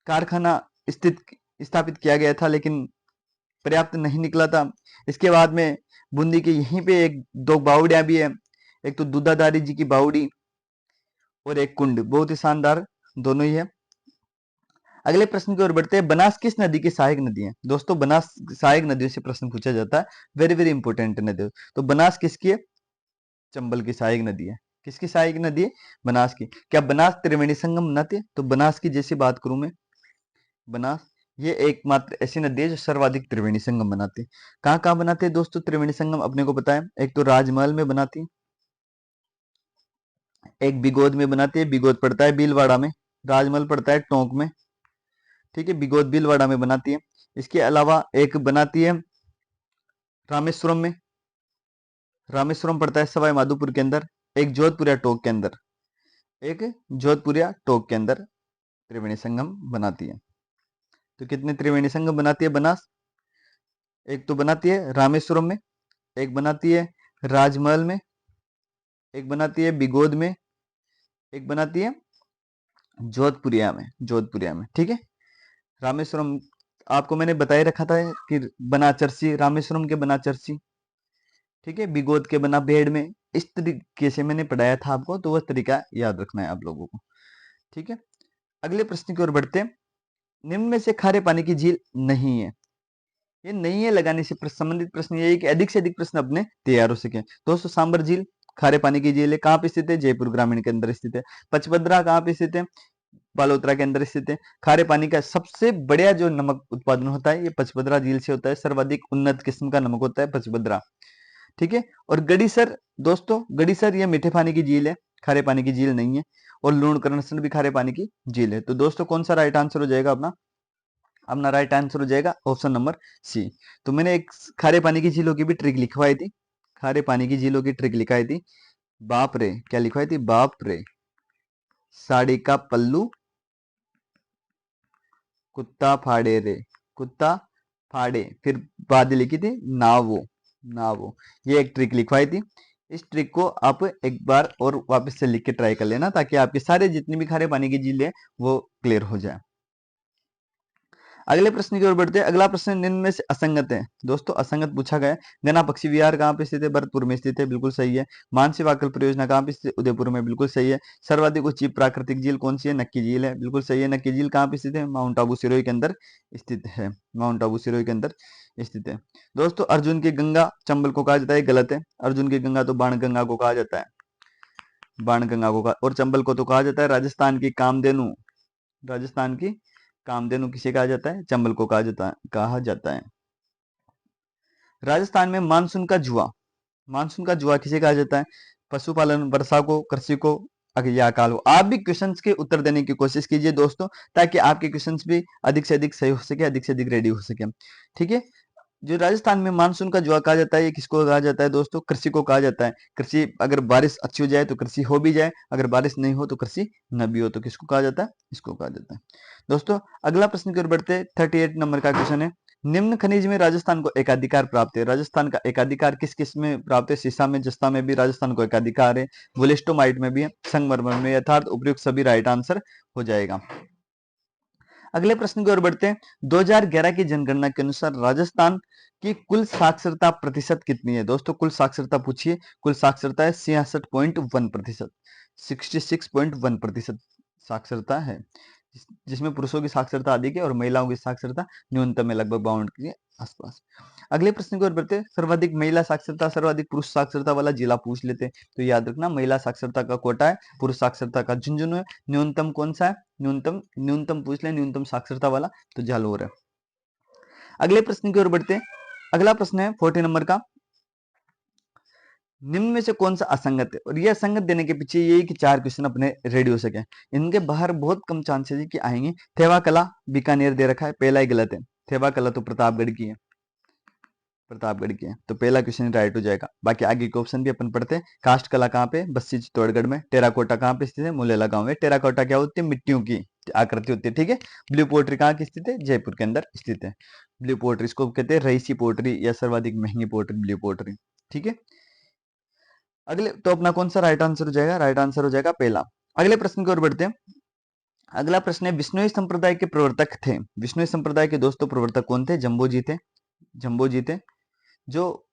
कारखाना स्थित, स्थापित किया गया था, लेकिन पर्याप्त नहीं निकला था। इसके बाद में बूंदी के यहीं पे एक दो बावड़ियां भी है, एक तो दूधाधारी जी की बावड़ी और एक कुंड, बहुत ही शानदार दोनों ही है। अगले प्रश्न की ओर बढ़ते हैं। बनास किस नदी की सहायक नदी है दोस्तों? बनास सहायक नदियों से प्रश्न पूछा जाता है, वेरी वेरी इंपोर्टेंट नदी। तो बनास किसकी है? चंबल की सहायक नदी है। किसकी सहायक नदी है? बनास की। क्या बनास त्रिवेणी संगम बनाती है? तो बनास की जैसी बात करूं मैं, बनास ये एकमात्र ऐसी नदी है जो सर्वाधिक त्रिवेणी संगम बनाती है। कहाँ कहाँ बनाते हैं दोस्तों त्रिवेणी संगम? अपने को पता है, एक तो राजमहल में बनाती है, एक बिगोद में बनाती है, बिगोद पड़ता है भीलवाड़ा में, राजमहल पड़ता है टोंक में। ठीक है, बिगोद भीलवाड़ा में बनाती है। इसके अलावा एक बनाती है रामेश्वरम में, रामेश्वरम पड़ता है सवाई माधोपुर के अंदर, एक जोधपुरिया टोक के अंदर, एक जोधपुरिया टोक के अंदर त्रिवेणी संगम बनाती है। तो कितने त्रिवेणी संगम बनाती है बनास? एक तो बनाती है रामेश्वरम में, एक बनाती है राजमहल में, एक बनाती है बिगोद में, एक बनाती है जोधपुरिया में, जोधपुरिया में। ठीक है, रामेश्वरम आपको मैंने बताए रखा था कि बनाचरसी, रामेश्वरम के बनाचरसी, ठीक है, बिगोद के बना भेड़ में। इस तरीके से मैंने पढ़ाया था आपको, तो वह तरीका याद रखना है आप लोगों को। ठीक है, अगले प्रश्न की ओर बढ़ते हैं। निम्न में से खारे पानी की झील नहीं है। ये नहीं है लगाने से संबंधित प्रश्न ये है कि अधिक से अधिक प्रश्न अपने तैयार हो सके। दोस्तों सांबर झील खारे पानी की झील है, कहाँ पे स्थित है? जयपुर ग्रामीण के अंदर स्थित है। पचपदरा कहाँ पे स्थित है? बालोतरा के अंदर स्थित है। खारे पानी का सबसे बढ़िया जो नमक उत्पादन होता है ये पचपदरा झील से होता है, सर्वाधिक उन्नत किस्म का नमक होता है पचपदरा, ठीक है। और गड़ीसर, दोस्तों गड़ीसर ये मीठे पानी की झील है, खारे पानी की झील नहीं है। और लूणकरणसर भी खारे पानी की झील है। तो दोस्तों कौन सा राइट आंसर हो जाएगा अपना? अपना राइट आंसर हो जाएगा ऑप्शन नंबर सी। तो मैंने एक खारे पानी की झीलों की भी ट्रिक लिखवाई थी, खारे पानी की झीलों की ट्रिक लिखाई थी। बाप रे, क्या लिखवाई थी? बाप रे साड़ी का पल्लू कुत्ता फाड़े रे, कुत्ता फाड़े, फिर बाद लिखी थी नावो, नावो। ये एक ट्रिक लिखवाई थी। इस ट्रिक को आप एक बार और वापस से लिख के ट्राई कर लेना ताकि आपके सारे जितने भी खारे पानी की झील है वो क्लियर हो जाए। अगले प्रश्न की ओर बढ़ते हैं। अगला प्रश्न निम्न में से असंगत है। दोस्तों असंगत पूछा गया है। गना पक्षी विहार कहाँ पे स्थित है? भरतपुर में स्थित है, बिल्कुल सही है। मानसी वाकल परियोजना कहाँ पे स्थित है? उदयपुर में, बिल्कुल सही है। सर्वाधिक ऊंची प्राकृतिक झील कौन सी है? नक्की झील है, बिल्कुल सही है। नक्की झील कहाँ पे स्थित है? माउंट आबू सिरोही के अंदर स्थित है, माउंट आबू सिरोही के अंदर स्थित है। दोस्तों अर्जुन की गंगा चंबल को कहा जाता है, गलत है। अर्जुन की गंगा तो बाण गंगा को कहा जाता है, बाण गंगा को और चंबल को तो कहा जाता है राजस्थान की कामधेनु, राजस्थान की कामधेनु किसे कहा जाता है? चंबल को कहा जाता है। राजस्थान में मानसून का जुआ, मानसून का जुआ किसे कहा जाता है? पशुपालन, वर्षा को, कृषि को या अकाल को। आप भी क्वेश्चंस के उत्तर देने की कोशिश कीजिए दोस्तों, ताकि आपके क्वेश्चंस भी अधिक से अधिक सही हो सके, अधिक से अधिक रेडी हो सके, ठीक है। जो राजस्थान में मानसून का जुआ कहा जाता है ये किसको कहा जाता है? दोस्तों कृषि को कहा जाता है। कृषि अगर बारिश अच्छी हो जाए तो कृषि हो भी जाए, अगर बारिश नहीं हो तो कृषि न भी हो, तो किसको कहा जाता है? इसको कहा जाता है। दोस्तों अगला प्रश्न की ओर बढ़ते, 38 नंबर का क्वेश्चन है। निम्न खनिज में राजस्थान को एकाधिकार प्राप्त है। राजस्थान का एकाधिकार किस किस में प्राप्त है? सीसा में, जस्ता में भी राजस्थान को एकाधिकार है, वोलिस्टोमाइट में भी है, संगमरमर में। यथार्थ उपयुक्त सभी राइट आंसर हो जाएगा। अगले प्रश्न की ओर बढ़ते हैं। 2011 की जनगणना के अनुसार राजस्थान की कुल साक्षरता प्रतिशत कितनी है? दोस्तों कुल साक्षरता पूछिए, कुल साक्षरता है 66.1%, 66.1% साक्षरता है, जिसमें पुरुषों की साक्षरता अधिक है और महिलाओं की साक्षरता न्यूनतम है, लगभग 52 के आसपास। अगले प्रश्न की ओर बढ़ते हैं। सर्वाधिक महिला साक्षरता, सर्वाधिक पुरुष साक्षरता वाला जिला पूछ लेते हैं। तो याद रखना महिला साक्षरता का कोटा है, पुरुष साक्षरता का झुंझुनू है। न्यूनतम कौन सा है? न्यूनतम, न्यूनतम पूछ ले, न्यूनतम साक्षरता वाला तो जालोर है। अगले प्रश्न की ओर बढ़ते हैं। अगला प्रश्न है 40 नंबर का। निम्न में से कौन सा असंगत है? और ये असंगत देने के पीछे ये कि 4 क्वेश्चन अपने रेडी हो सके। इनके बाहर बहुत कम चांसेस है कि आएंगे। थेवा कला बीकानेर दे रखा है, पहला ही गलत है। थेवा कला तो प्रतापगढ़ की है, प्रतापगढ़ की है, तो पहला क्वेश्चन राइट हो जाएगा। बाकी आगे के ऑप्शन भी अपन पढ़ते हैं। कास्ट कला कहाँ पे? बस्सी चित्तौड़गढ़ में। टेराकोटा कहाँ पे स्थित है? मुलेला गांव में। टेराकोटा क्या होती है? मिट्टियों की आकृति होती है, ठीक है। ब्लू पोट्री कहाँ की स्थित है? जयपुर के अंदर स्थित है। ब्लू पोट्री इसको कहते हैं रईसी पोट्री या सर्वाधिक महंगी पोट्री ब्लू पोट्री, ठीक है। अगले तो अपना कौन सा राइट आंसर हो जाएगा? राइट आंसर हो जाएगा पहला। अगले प्रश्न की ओर बढ़ते हैं। अगला प्रश्न है विष्णुई संप्रदाय के प्रवर्तक थे। विष्णुई संप्रदाय के दोस्तों प्रवर्तक कौन थे? जम्बो जी थे, जम्बो जी थे, जो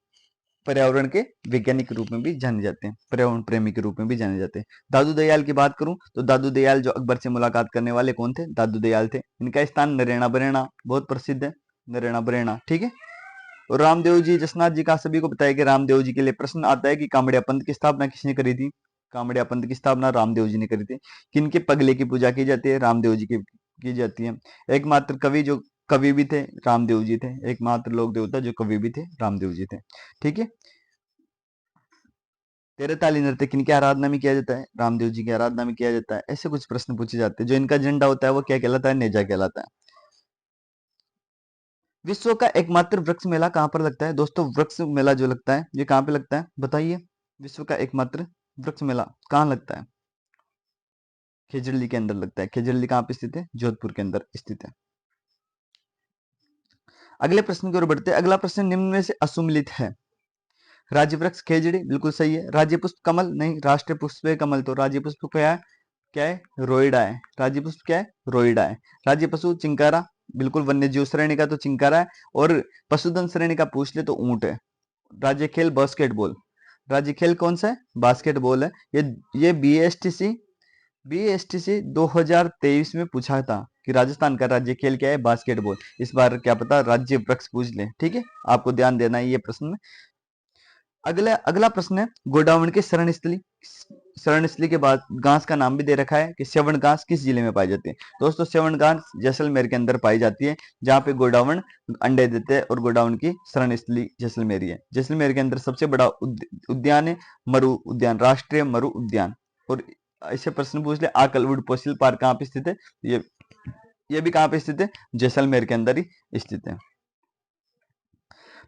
पर्यावरण के वैज्ञानिक के रूप में भी जाने जाते हैं, पर्यावरण प्रेमी के रूप में भी जाने जाते हैं। दादू दयाल की बात करूं तो दादू दयाल जो अकबर से मुलाकात करने वाले कौन थे? दादू दयाल थे। इनका स्थान नरेना बरेना बहुत प्रसिद्ध है, नरेना बरेना, ठीक है। और रामदेव जी, जसनाथ जी का सभी को बताया कि रामदेव जी के लिए प्रश्न आता है कि कामड़िया पंथ की स्थापना किसने करी थी? कामड़िया पंथ की स्थापना रामदेव जी ने करी थी। किनके पगले की पूजा की जाती है? रामदेव जी की जाती है। एकमात्र कवि जो कवि भी थे रामदेव जी थे, एकमात्र लोक देवता जो कवि भी थे रामदेव जी थे, ठीक है। तेरे ताली नृत्य किनकी आराधना में किया जाता है? रामदेव जी की आराधना में किया जाता है। ऐसे कुछ प्रश्न पूछे जाते हैं। जो इनका झंडा होता है वो क्या कहलाता है? नेजा कहलाता है। विश्व का एकमात्र वृक्ष मेला कहाँ पर लगता है? दोस्तों वृक्ष मेला जो लगता है ये कहाँ पे लगता है बताइए? विश्व का एकमात्र वृक्ष मेला कहाँ लगता है? खेजड़ली के अंदर लगता है। खेजड़ली कहाँ पे स्थित है? जोधपुर के अंदर स्थित है। अगले प्रश्न की ओर बढ़ते हैं। अगला प्रश्न निम्न में से असुमिलित है। राज्य वृक्ष खेजड़ी, बिल्कुल सही है। राज्य पुष्प कमल, नहीं। राष्ट्रीय पुष्प है कमल, तो राज्य पुष्प क्या है? क्या है? रोइडा है। राज्य पुष्प क्या है? रोइडा है। राज्य पशु चिंकारा, बिल्कुल वन्य जीव श्रेणी का तो चिंकारा है। और पशुधन श्रेणी का पूछ ले तो ऊंट है। राज्य खेल बास्केटबॉल, राज्य खेल कौन सा है? बास्केटबॉल है। ये BSTC बीएसटीसी 2023 में पूछा था कि राजस्थान का राज्य खेल क्या है, बास्केटबॉल। इस बार क्या पता राज्य वृक्ष पूछ ले, ठीक है, आपको ध्यान देना है ये प्रश्न में। अगला अगला प्रश्न है गोडावण के शरण स्थली। शरण स्थली के बाद घास का नाम भी दे रखा है कि श्रवण घास किस जिले में पाई जाती है। दोस्तों श्रवण घास जैसलमेर के अंदर पाई जाती है, जहाँ पे गोडावण अंडे देते हैं, और गोडावण की शरण स्थली जैसलमेर ही है। जैसलमेर के अंदर सबसे बड़ा उद्यान है मरु उद्यान, राष्ट्रीय मरु उद्यान। और ऐसे प्रश्न पूछ ले आकलवुड फॉसिल पार्क कहाँ पे स्थित है, ये भी कहाँ पे स्थित है, जैसलमेर के अंदर ही स्थित है।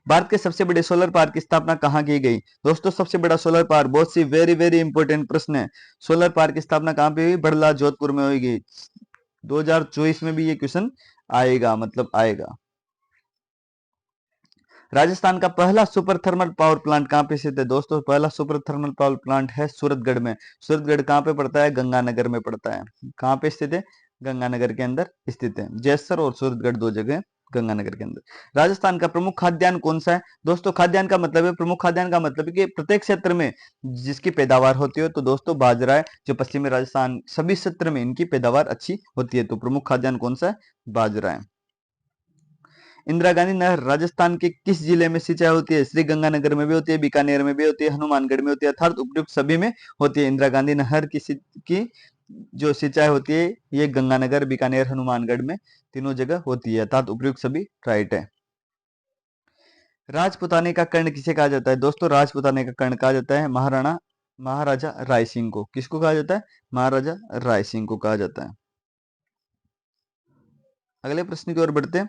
भारत के सबसे बड़े सोलर पार्क की स्थापना कहाँ की गई। दोस्तों सबसे बड़ा सोलर पार्क, बहुत सी वेरी वेरी इंपॉर्टेंट प्रश्न है। सोलर पार्क की स्थापना कहाँ पे हुई, बड़ला जोधपुर में होगी। 2024 में भी ये क्वेश्चन आएगा, मतलब आएगा। राजस्थान का पहला सुपर थर्मल पावर प्लांट कहाँ पे स्थित है। दोस्तों पहला सुपर थर्मल पावर प्लांट है सूरतगढ़ में। सूरतगढ़ कहाँ पे पड़ता है, गंगानगर में पड़ता है। कहाँ पे स्थित है, गंगानगर के अंदर स्थित है। जैसर और सूरतगढ़ दो जगह गंगानगर के अंदर। राजस्थान का प्रमुख खाद्यान्न कौन सा है। दोस्तों खाद्यान्न का मतलब है, प्रमुख खाद्यान्न का मतलब है कि प्रत्येक क्षेत्र में जिसकी पैदावार होती है, तो दोस्तों बाजरा है, जो पश्चिमी राजस्थान सभी क्षेत्र में इनकी पैदावार अच्छी होती है, तो प्रमुख खाद्यान्न कौन सा है, बाजरा है। इंदिरा गांधी नहर राजस्थान के किस जिले में सिंचाई होती है। श्री गंगानगर में भी होती है, बीकानेर में भी होती है, हनुमानगढ़ में होती है, अर्थात उपयुक्त सभी में होती है। इंदिरा गांधी नहर की जो सिंचाई होती है ये गंगानगर, बीकानेर, हनुमानगढ़ में तीनों जगह होती है, अर्थात उपयुक्त सभी राइट है। राजपुताने का कर्ण किसे कहा जाता है। दोस्तों राजपुताने का कर्ण कहा जाता है महाराजा राय सिंह को। किसको कहा जाता है, महाराजा राय सिंह को कहा जाता है। अगले प्रश्न की ओर बढ़ते हैं।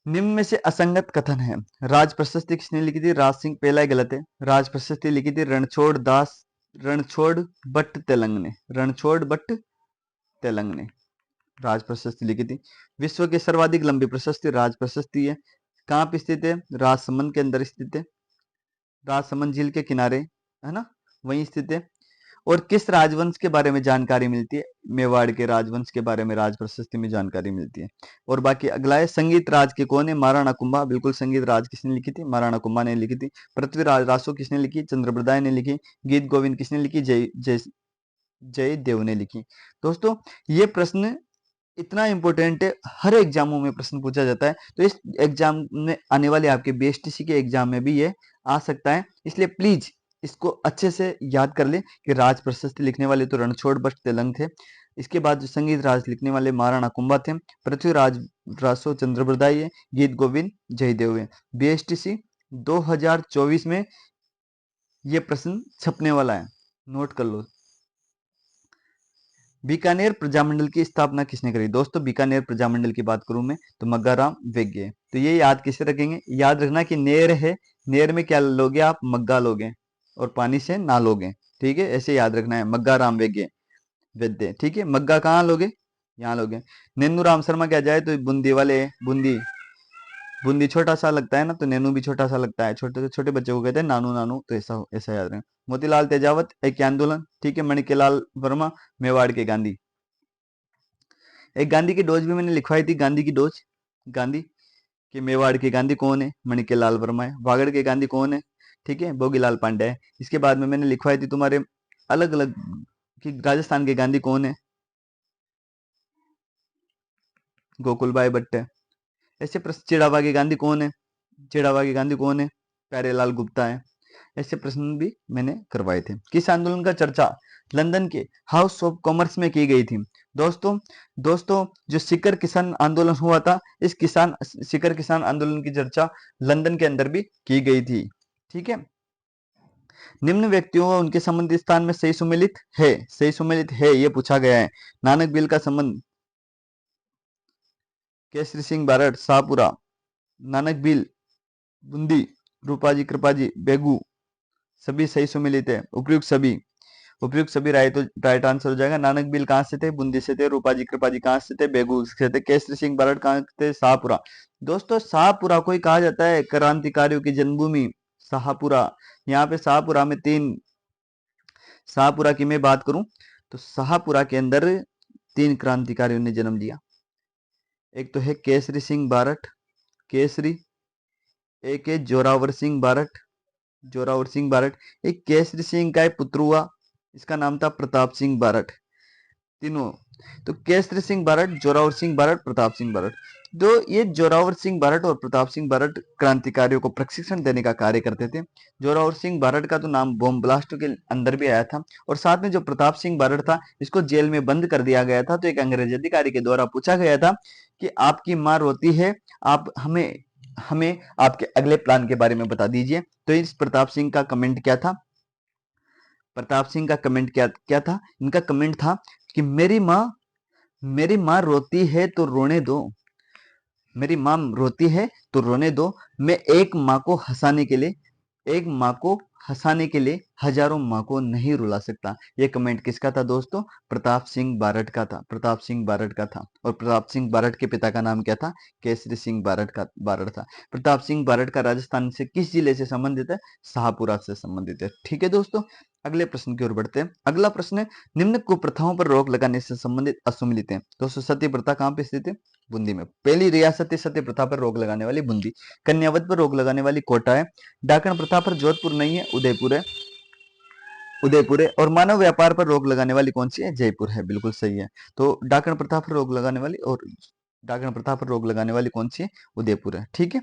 निम्न में से असंगत कथन है। राज प्रशस्ति किसने लिखी थी, राज सिंह, पहला ही गलत है। राज प्रशस्ति लिखी थी रणछोड़ भट्ट तेलंग ने। रणछोड़ भट्ट तेलंग ने राज प्रशस्ति लिखी थी। विश्व की सर्वाधिक लंबी प्रशस्ति राज प्रशस्ति है। कहाँ पे स्थित है, राजसमंद के अंदर स्थित है, राजसमंद झील के किनारे, है ना, वहीं स्थित है। और किस राजवंश के बारे में जानकारी मिलती है, मेवाड़ के राजवंश के बारे में राज प्रशस्ति में जानकारी मिलती है। और बाकी अगला है संगीत राज के कौन है, महाराणा कुंभा। बिल्कुल संगीत राज किसने लिखी थी, महाराणा कुंभा ने लिखी थी। पृथ्वीराज रासो किसने लिखी, चंद्रप्रदाय ने लिखी। गीत गोविंद किसने लिखी, जय देव ने लिखी। दोस्तों ये प्रश्न इतना इंपॉर्टेंट है, हर एग्जामों में प्रश्न पूछा जाता है, तो इस एग्जाम में आने वाले आपके बीएसटीसी के एग्जाम में भी ये आ सकता है, इसलिए प्लीज इसको अच्छे से याद कर ले कि राज प्रशस्ति लिखने वाले तो रणछोड़ भट्ट तेलंग थे। इसके बाद जो संगीत राज लिखने वाले महाराणा कुंभा थे। पृथ्वीराज रासो चंद्रप्रदाय है। गीत गोविंद जयदेव है। बीएसटीसी 2024 में ये प्रश्न छपने वाला है, नोट कर लो। बीकानेर प्रजामंडल की स्थापना किसने करी। दोस्तों बीकानेर प्रजामंडल की बात करूं मैं तो मग्गाराम वेग्गे। तो ये याद किसे रखेंगे, याद रखना कि नेर है, नेर में क्या लोगे आप, मग्गा लोगे, और पानी से ना लोगे, ठीक है, ऐसे याद रखना है, मग्गाराम वेग्गे वेद्य, ठीक है। मग्गा कहाँ लोगे, यहाँ लोगे। नेनू राम शर्मा क्या जाए तो बूंदी वाले, बूंदी बूंदी छोटा सा लगता है ना, तो नैनू भी छोटा सा लगता है, छोटे छोटे बच्चे को कहते हैं नानू नानू, तो ऐसा ऐसा याद रखें। मोतीलाल तेजावत एक आंदोलन, ठीक है। मणिकेलाल वर्मा मेवाड़ के गांधी। एक गांधी की डोज भी मैंने लिखवाई थी, गांधी की डोज, गांधी कि मेवाड़ के गांधी कौन है, मणिकेलाल वर्मा है। वागड़ के गांधी कौन है, ठीक है, भोगीलाल पांडे है। इसके बाद में मैंने लिखवाई थी तुम्हारे अलग अलग कि राजस्थान के गांधी कौन है, गोकुल भाई भट्ट है। ऐसे प्रश्न, चिड़ावा के गांधी कौन है, चिड़ावा के गांधी कौन है, प्यारेलाल गुप्ता है। ऐसे प्रश्न भी मैंने करवाए थे। किस आंदोलन का चर्चा लंदन के हाउस ऑफ कॉमर्स में की गई थी। दोस्तों दोस्तों जो सिकर किसान आंदोलन हुआ था, इस सिकर किसान आंदोलन की चर्चा लंदन के अंदर भी की गई थी, ठीक है। निम्न व्यक्तियों व उनके संबंधित स्थान में सही सुमेलित है ये पूछा गया है। नानक बिल का संबंध केसरी सिंह बारठ शाहपुरा, नानक बिल बूंदी, रूपाजी कृपाजी बेगू, सभी सही सुमेलित है। उपयुक्त सभी राइट आंसर हो जाएगा। नानक बिल कहां से थे, बूंदी से थे। रूपाजी कृपाजी कहां से थे, बेगू से थे। केसरी सिंह बारठ कहां थे, शाहपुरा। दोस्तों शाहपुरा को ही कहा जाता है क्रांतिकारियों की जन्मभूमि, शाहपुरा। यहाँ पे शाहपुरा में शाहपुरा की मैं बात करूं तो शाहपुरा के अंदर 3 क्रांतिकारियों ने जन्म लिया। एक तो है केसरी सिंह बारठ, केसरी। एक है जोरावर सिंह बारठ, एक केसरी सिंह का पुत्र हुआ, इसका नाम था प्रताप सिंह बारठ। तीनों, तो केसरी सिंह बारठ, जोरावर सिंह बारठ, प्रताप सिंह बारठ। तो ये जोरावर सिंह बारठ और प्रताप सिंह बारठ क्रांतिकारियों को प्रशिक्षण देने का कार्य करते थे। जोरावर सिंह बारठ का तो नाम बॉम्ब ब्लास्ट के अंदर भी आया था। और साथ में जो प्रताप सिंह बारठ था, इसको जेल में बंद कर दिया गया था। तो एक अंग्रेज अधिकारी के द्वारा पूछा गया था कि आपकी माँ रोती है, आप हमें हमें आपके अगले प्लान के बारे में बता दीजिए। तो इस प्रताप सिंह का कमेंट क्या था? प्रताप सिंह का कमेंट क्या क्या था? इनका कमेंट था कि मेरी माँ रोती है तो रोने दो, मेरी माँ रोती है तो रोने दो। मैं एक माँ को हंसाने के लिए हजारों माँ को नहीं रुला सकता। ये कमेंट किसका था दोस्तों? प्रताप सिंह बारठ का था। प्रताप सिंह बारठ का था। और प्रताप सिंह बारठ के पिता का नाम क्या था? केसरी सिंह बारठ था। प्रताप सिंह बारठ का राजस्थान से किस जिले से संबंधित है? शाहपुरा से संबंधित है। ठीक है दोस्तों, अगले प्रश्न की ओर बढ़ते हैं। अगला प्रश्न है, निम्न कुप्रथाओं पर रोक लगाने से संबंधित असुमिलित है। दोस्तों, सती प्रथा कहाँ पे स्थित है? बूंदी में। पहली रियासत सती प्रथा पर रोक लगाने वाली बूंदी। कन्यावध पर रोक लगाने वाली कोटा है। डाकन प्रथा पर जोधपुर नहीं है, उदयपुर है। उदयपुर है। और मानव व्यापार पर रोक लगाने वाली कौन सी है? जयपुर है। बिल्कुल सही है। तो डाकन प्रथा पर रोक लगाने वाली और डाकन प्रथा पर रोक लगाने वाली कौन सी है? उदयपुर है। ठीक है,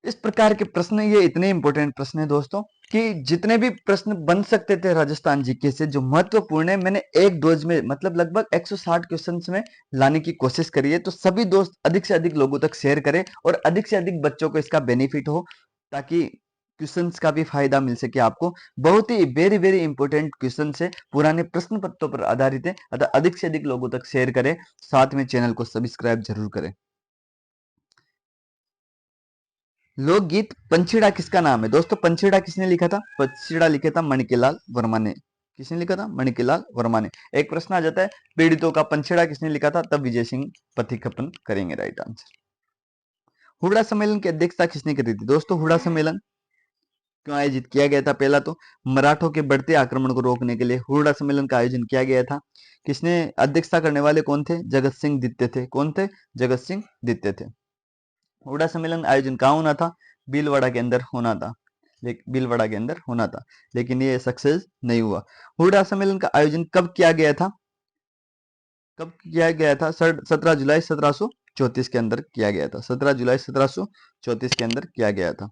इस प्रकार के प्रश्न, ये इतने इंपॉर्टेंट प्रश्न है दोस्तों कि जितने भी प्रश्न बन सकते थे राजस्थान जीके से जो महत्वपूर्ण है, मैंने एक डोज में मतलब लगभग 160 क्वेश्चंस में लाने की कोशिश करी है। तो सभी दोस्त अधिक से अधिक लोगों तक शेयर करें और अधिक से अधिक बच्चों को इसका बेनिफिट हो, ताकि क्वेश्चंस का भी फायदा मिल सके आपको। बहुत ही वेरी वेरी इंपॉर्टेंट क्वेश्चन है, पुराने प्रश्न पत्रों पर आधारित है। अतः अधिक से अधिक लोगों तक शेयर करें, साथ में चैनल को सब्सक्राइब जरूर करें। लोकगीत पंछीड़ा किसका नाम है? दोस्तों, पंछीड़ा किसने लिखा था? पंछीड़ा लिखा था मणिकेलाल वर्मा ने। किसने लिखा था? मणिकेलाल वर्मा ने। एक प्रश्न आ जाता है, पीड़ितों का पंछीड़ा किसने लिखा था? तब विजय सिंह पथिक अपन करेंगे राइट आंसर। हुड़ा सम्मेलन की अध्यक्षता किसने करी थी? दोस्तों, हुड़ा सम्मेलन क्यों आयोजित किया गया था? पहला तो मराठों के बढ़ते आक्रमण को रोकने के लिए हुड़ा सम्मेलन का आयोजन किया गया था। किसने अध्यक्षता करने वाले कौन थे? जगत सिंह द्वितीय थे। कौन थे? जगत सिंह द्वितीय थे। हुड़ा सम्मेलन आयोजन कहाँ होना था? भीलवाड़ा के अंदर होना था। भीलवाड़ा के अंदर होना था, लेकिन ये सक्सेस नहीं हुआ। हुड़ा सम्मेलन का आयोजन कब किया गया था? कब किया गया था? 17 जुलाई 1734 के अंदर किया गया था। 17 जुलाई 1734 के अंदर किया गया था।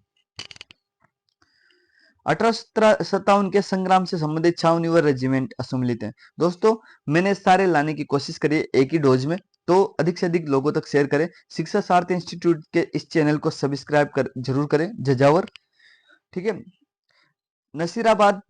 1857 के संग्राम से संबंधित छावनी व रेजिमेंट असम्मिलित है। दोस्तों, मैंने सारे लाने की कोशिश करी एक ही डोज में, तो अधिक से अधिक लोगों तक शेयर करें। शिक्षा सारथी इंस्टीट्यूट के इस चैनल को सब्सक्राइब कर जरूर करें। जजावर, ठीक है। नसीराबाद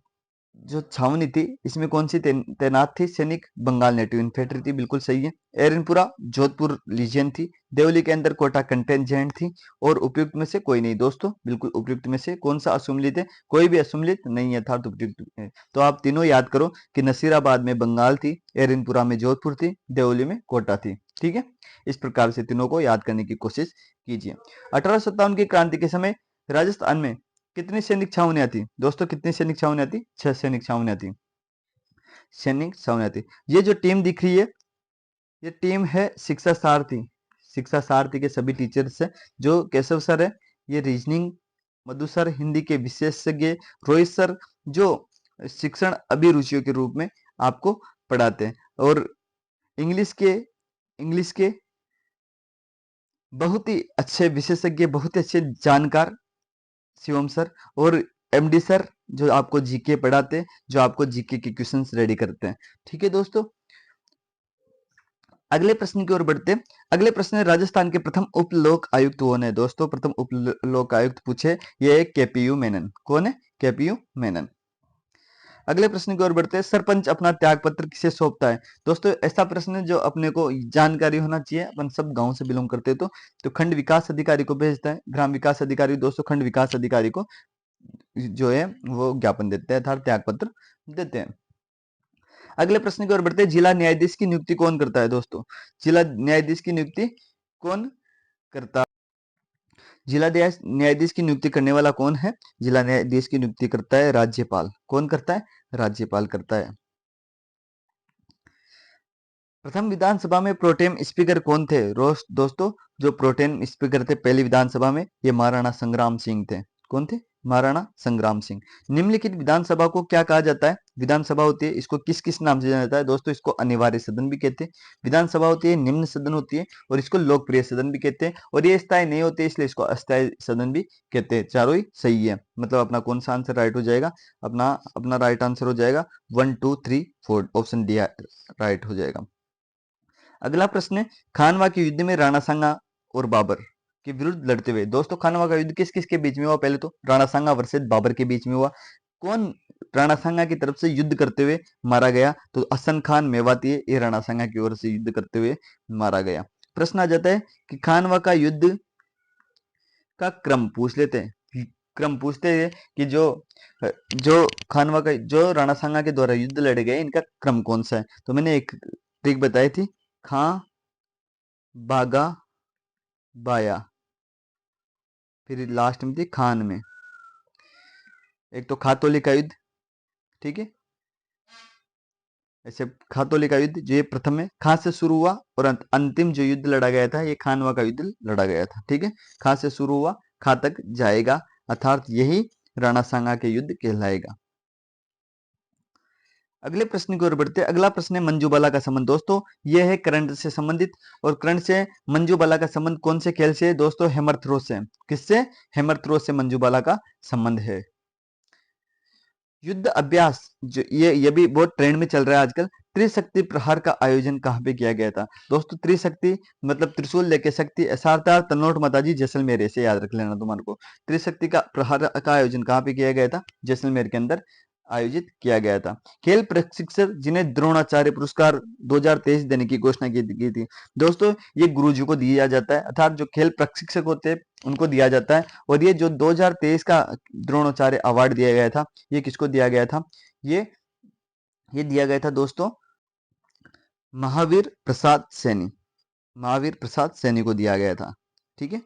जो छावनी थी, इसमें कौन सी तैनात थी? सैनिक बंगाल नेटिव इन्फेंट्री थी। बिल्कुल सही है। एरनपुरा जोधपुर लीजियन थी। देवली के अंदर कोटा कंटेंजेंट थी। और उपयुक्त में से कोई नहीं। दोस्तों, बिल्कुल उपयुक्त में से कौन सा असुमलित है? कोई भी असुमलित नहीं है, था तो उपयुक्त है। तो आप तीनों याद करो कि नसीराबाद में बंगाल थी, एरनपुरा में जोधपुर थी, देवली में कोटा थी। ठीक है, इस प्रकार से तीनों को याद करने की कोशिश कीजिए। 1857 की क्रांति के समय राजस्थान में कितनी सैनिक छावनियां थी? दोस्तों, कितनी सैनिक छावनियां थी? 6 सैनिक छावनियां थी। सैनिक छावनियां थी। ये जो टीम दिख रही है, ये टीम है शिक्षा सारथी। शिक्षा सारथी के सभी टीचर्स है। जो केशव सर है, ये रीजनिंग, मधु सर हिंदी के विशेषज्ञ, रोहित सर जो शिक्षण अभिरुचियों के रूप में आपको पढ़ाते हैं, और इंग्लिश के बहुत ही अच्छे विशेषज्ञ, बहुत ही अच्छे जानकार शिवम सर, और एमडी सर जो आपको जीके पढ़ाते हैं, जो आपको जीके के क्वेश्चंस रेडी करते हैं। ठीक है दोस्तों, अगले प्रश्न की ओर बढ़ते हैं। अगले प्रश्न है, राजस्थान के प्रथम उप लोक आयुक्त कौन है? दोस्तों, प्रथम उप लोक आयुक्त पूछे, ये है केपीयू मेनन। कौन है? केपीयू मेनन। अगले प्रश्न की ओर बढ़ते हैं, सरपंच अपना त्याग पत्र किसे सौंपता है? दोस्तों, ऐसा प्रश्न है जो अपने को जानकारी होना चाहिए। अपन सब गांव से बिलोंग करते हैं, तो खंड विकास अधिकारी को भेजता है। ग्राम विकास अधिकारी, दोस्तों खंड विकास अधिकारी को जो है वो ज्ञापन देते हैं अर्थात त्याग पत्र देते हैं। अगले प्रश्न की ओर बढ़ते हैं, जिला न्यायाधीश की नियुक्ति कौन करता है? दोस्तों, जिला न्यायाधीश की नियुक्ति कौन करता? जिला न्यायाधीश की नियुक्ति करने वाला कौन है? जिला न्यायाधीश की नियुक्ति करता है राज्यपाल। कौन करता है? राज्यपाल करता है। प्रथम विधानसभा में प्रोटेम स्पीकर कौन थे? दोस्तों, जो प्रोटेम स्पीकर थे पहली विधानसभा में, ये महाराणा संग्राम सिंह थे। कौन थे? महाराणा संग्राम सिंह। निम्नलिखित विधानसभा को क्या कहा जाता है? विधानसभा होती है, इसको किस किस नाम से जाना जाता है? दोस्तों, इसको अनिवार्य सदन भी कहते हैं, विधानसभा होती है, निम्न सदन होती है, और इसको लोकप्रिय सदन भी कहते हैं, और ये स्थायी नहीं होते इसलिए इसको अस्थायी सदन भी कहते हैं। चारों ही सही है, मतलब अपना कौन सा आंसर राइट हो जाएगा? अपना अपना राइट आंसर हो जाएगा 1 2 3 4, ऑप्शन डी राइट हो जाएगा। अगला प्रश्न है, खानवा के युद्ध में राणा सांगा और बाबर के विरुद्ध लड़ते हुए, दोस्तों खानवा का युद्ध किस किस के बीच में हुआ? पहले तो राणा सांगा वर्सेस बाबर के बीच में हुआ। कौन राणा सांगा की तरफ से युद्ध करते हुए मारा गया? तो हसन खान मेवाती है, ये राणा सांगा की ओर से युद्ध करते हुए मारा गया। प्रश्न आ जाता है कि खानवा का युद्ध का क्रम पूछ लेते हैं, क्रम पूछते हैं कि जो खानवा का जो राणा सांगा के द्वारा युद्ध लड़े गए इनका क्रम कौन सा है? तो मैंने एक ट्रिक बताई थी, खां बागा बाया, फिर लास्ट में थी खान में। एक तो खातोली का युद्ध, ठीक है, ऐसे खातोली का युद्ध जो ये प्रथम है, खां से शुरू हुआ, और अंतिम जो युद्ध लड़ा गया था ये खानवा का युद्ध लड़ा गया था, ठीक है। खां से शुरू हुआ, खां तक जाएगा, अर्थात यही राणा सांगा के युद्ध कहलाएगा। अगले प्रश्न की ओर बढ़ते हैं। अगला प्रश्न है मंजूबाला का संबंध। दोस्तों यह है करंट से संबंधित, और करंट से मंजूबाला का संबंध कौन से खेल से? दोस्तों हैमर थ्रो से। किससे? हैमर थ्रो से मंजूबाला का संबंध है। युद्ध अभ्यास जो ये भी बहुत ट्रेंड में चल रहा है आजकल। त्रिशक्ति प्रहार का आयोजन कहाँ पे किया गया था? दोस्तों त्रिशक्ति मतलब त्रिशूल लेके शक्ति, एसआरतार तनोट माताजी जैसलमेर, ऐसे याद रख लेना तुम्हारे को। त्रिशक्ति का प्रहार का आयोजन कहाँ पे किया गया था? जैसलमेर के अंदर आयोजित किया गया था। खेल प्रशिक्षक जिन्हें द्रोणाचार्य पुरस्कार 2023 देने की घोषणा की थी, दोस्तों ये गुरुजी को दिया जाता है, अर्थात जो खेल प्रशिक्षक होते हैं उनको दिया जाता है। और ये जो 2023 का द्रोणाचार्य अवार्ड दिया गया था, ये किसको दिया गया था? ये दिया गया था दोस्तों महावीर प्रसाद सैनी, महावीर प्रसाद सैनी को दिया गया था, ठीक है,